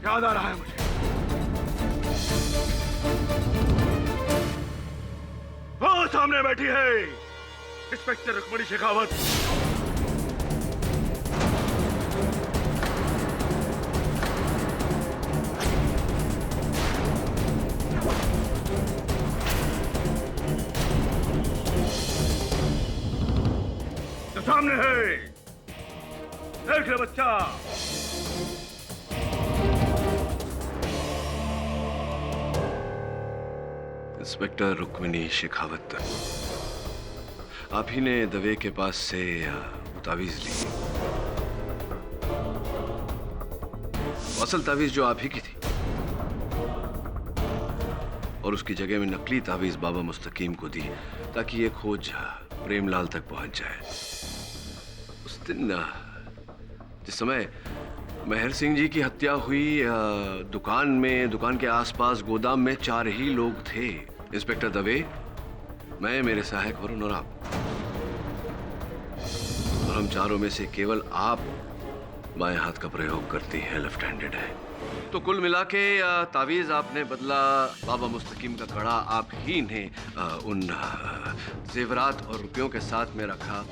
याद आ रहा है मुझे। वो सामने बैठी है इंस्पेक्टर रुक्मणी शेखावत। तो सामने है, देख ले बच्चा। इंस्पेक्टर रुक्मिणी शेखावत, आप ही ने दवे के पास से तावीज ली। असल तावीज जो आप ही की थी, और उसकी जगह में नकली तावीज बाबा मुस्तकीम को दी, ताकि ये खोज प्रेमलाल तक पहुंच जाए। उस दिन जिस समय मेहर सिंह जी की हत्या हुई, दुकान के आसपास गोदाम में 4 ही लोग थे। इंस्पेक्टर दवे, मैं, मेरे सहायक वरुण और आप। और हम चारों में से केवल आप बाएं हाथ का प्रयोग करती हैं, लेफ्ट हैंडेड है। तो कुल मिला के तावीज आपने बदला, बाबा मुस्तकीम का कड़ा आप ही ने उन जेवरात और रुपयों के साथ में रखा,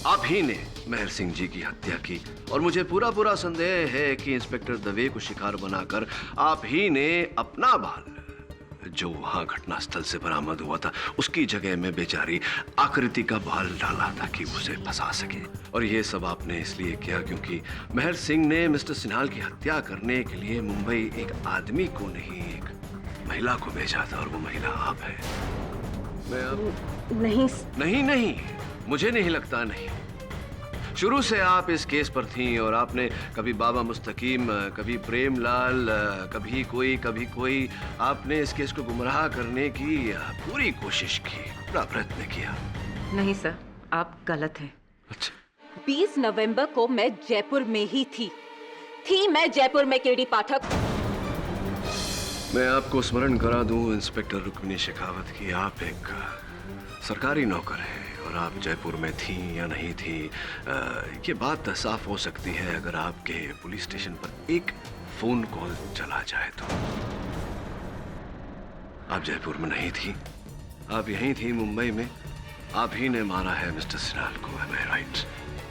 आप ही ने मेहर सिंह जी की हत्या की। और मुझे पूरा संदेह है कि इंस्पेक्टर दवे को शिकार बनाकर आप ही ने अपना बाल, जो वहां घटनास्थल से बरामद हुआ था, उसकी जगह में बेचारी आकृति का बाल डाला ताकि उसे फंसा सके। और ये सब आपने इसलिए किया क्योंकि मेहर सिंह ने मिस्टर सिन्हाल की हत्या करने के लिए मुंबई एक आदमी को नहीं, एक महिला को भेजा था, और वो महिला आप है। मैं अब नहीं, मुझे नहीं लगता नहीं। शुरू से आप इस केस पर थीं, और आपने कभी बाबा मुस्तकीम, कभी प्रेमलाल, कभी कोई, आपने इस केस को गुमराह करने की पूरी कोशिश की, पूरा प्रयत्न किया। नहीं सर, आप गलत हैं। अच्छा। 20 नवंबर को मैं जयपुर में ही थी मैं जयपुर में, केडी पाठक। मैं आपको स्मरण करा दूं इंस्पेक्टर रुक्मिनी शेखावत की, आप एक सरकारी नौकर हैं और आप जयपुर में थी या नहीं थी, ये बात साफ हो सकती है अगर आपके पुलिस स्टेशन पर एक फोन कॉल चला जाए तो। आप जयपुर में नहीं थी, आप यहीं थी मुंबई में, आप ही ने मारा है मिस्टर सिन्हाल को। Am I right?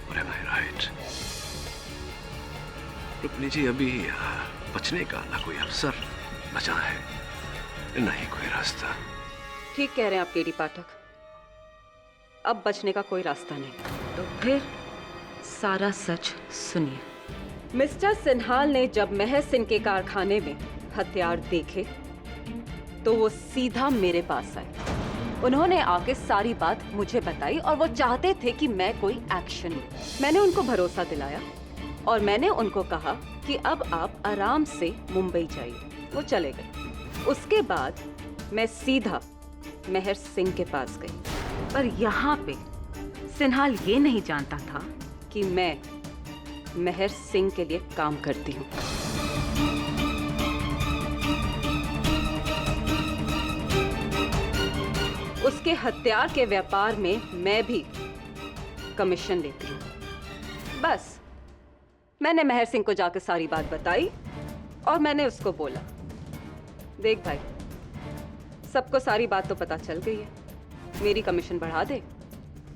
Or am I right? Rukmini जी, अभी बचने का ना कोई अवसर बचा है, ना ही कोई रास्ता। ठीक कह रहे हैं आप केडी पाठक, अब बचने का कोई रास्ता नहीं। तो फिर सारा सच सुनिए। मिस्टर सिन्हाल ने जब महर सिंह के कारखाने में हथियार देखे तो वो सीधा मेरे पास आए। उन्होंने आके सारी बात मुझे बताई और वो चाहते थे कि मैं कोई एक्शन लूं। मैंने उनको भरोसा दिलाया और मैंने उनको कहा कि अब आप आराम से मुंबई जाइए। वो चले गए। उसके बाद मैं सीधा महर सिंह के पास गई, पर यहाँ पे सिन्हाल ये नहीं जानता था कि मैं महर सिंह के लिए काम करती हूँ। उसके हथियार के व्यापार में मैं भी कमीशन लेती हूँ। बस मैंने महर सिंह को जाकर सारी बात बताई और मैंने उसको बोला, देख भाई, सबको सारी बात तो पता चल गई है, मेरी कमीशन बढ़ा दे,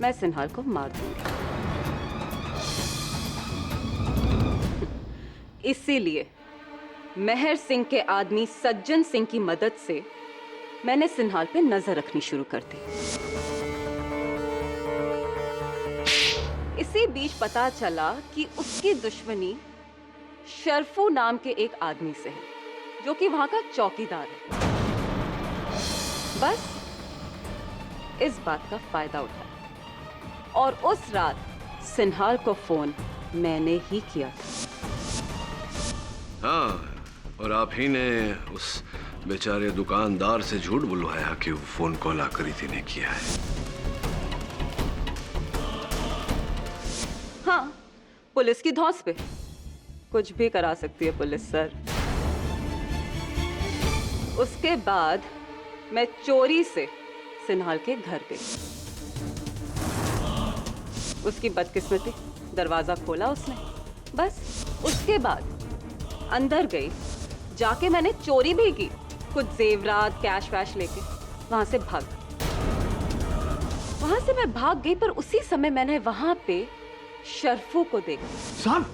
मैं सिन्हाल को मार दूंगी। इसीलिए महर सिंह के आदमी सज्जन सिंह की मदद से मैंने सिन्हाल पे नजर रखनी शुरू कर दी। इसी बीच पता चला कि उसकी दुश्मनी शर्फू नाम के एक आदमी से है, जो कि वहां का चौकीदार है। बस इस बात का फायदा उठाया और उस रात सिन्हाल को फोन मैंने ही किया था। हाँ, और आप ही ने उस बेचारे दुकानदार से झूठ बुलवाया कि वो फोन कॉल आकृति ने किया है। हाँ, पुलिस की धौंस पे कुछ भी करा सकती है पुलिस सर। उसके बाद मैं चोरी से सिन्हाल के घर गई। उसकी बदकिस्मती, दरवाजा खोला उसने। बस उसके बाद अंदर गई, जाके मैंने चोरी भी की, कुछ जेवरात कैश वैश लेके वहां से मैं भाग गई। पर उसी समय मैंने वहां पे शर्फू को देखा। साहब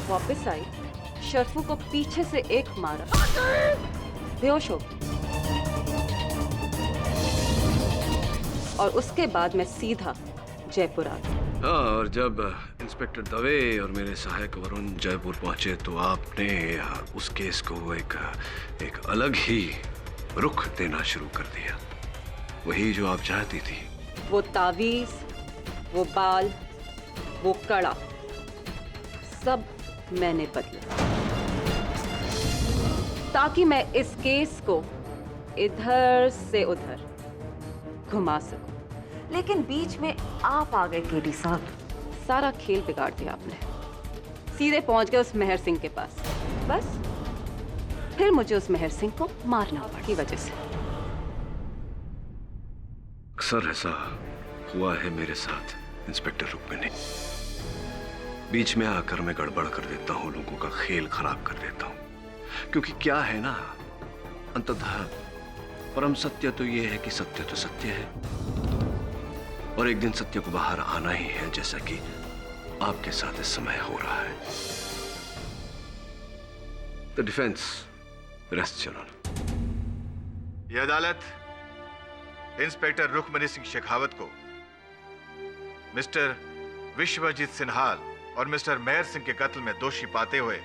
वापस आई, शर्फू को पीछे से एक मारा, बेहोश हो गई। और उसके बाद मैं सीधा जयपुर आ गई। हाँ, और जब इंस्पेक्टर दवे और मेरे सहायक वरुण जयपुर पहुंचे तो आपने उस केस को एक अलग ही रुख देना शुरू कर दिया, वही जो आप चाहती थी। वो तावीज, वो बाल, वो कड़ा, सब मैंने बदला ताकि मैं इस केस को इधर से उधर घुमा सकूं। लेकिन बीच में आप आ गए केडी साहब, सारा खेल बिगाड़ दिया आपने। सीधे पहुंच गए उस महर सिंह के पास। बस फिर मुझे उस महर सिंह को मारना पड़ा की वजह से। अक्सर ऐसा हुआ है मेरे साथ इंस्पेक्टर रुक्मिनी, बीच में आकर मैं गड़बड़ कर देता हूँ, लोगों का खेल खराब कर देता हूँ। क्योंकि क्या है ना, अंततः परम सत्य तो ये है कि सत्य तो सत्य है और एक दिन सत्य को बाहर आना ही है, जैसा कि आपके साथ इस समय हो रहा है। The defence rest your honour. यह अदालत इंस्पेक्टर रुक्मिनी सिंह शेखावत को मिस्टर विश्वजीत सिन्हाल और मिस्टर महर सिंह के कत्ल में दोषी पाते हुए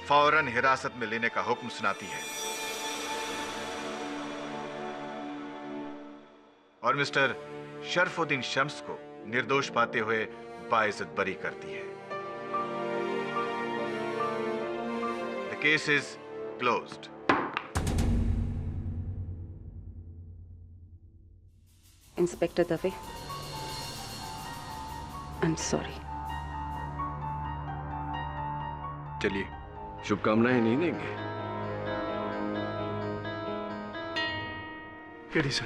फौरन हिरासत में लेने का हुक्म सुनाती है और मिस्टर शर्फुद्दीन शम्स को निर्दोष पाते हुए बाइज्जत बरी करती है। The case is closed. Inspector Dave, I am sorry. चलिए, शुभकामनाएं नहीं देंगे? KD sir.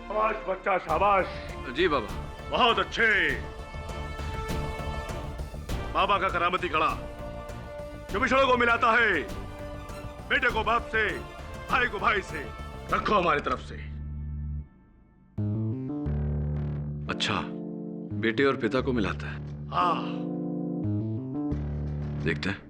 शाबाश बच्चा, शाबाश। जी बाबा। बहुत अच्छे। बाबा का करामती कड़ा जो बिछड़ों को मिलाता है, बेटे को बाप से, भाई को भाई से, रखो हमारी तरफ से। अच्छा, बेटे और पिता को मिलाता है। हाँ। देखते हैं।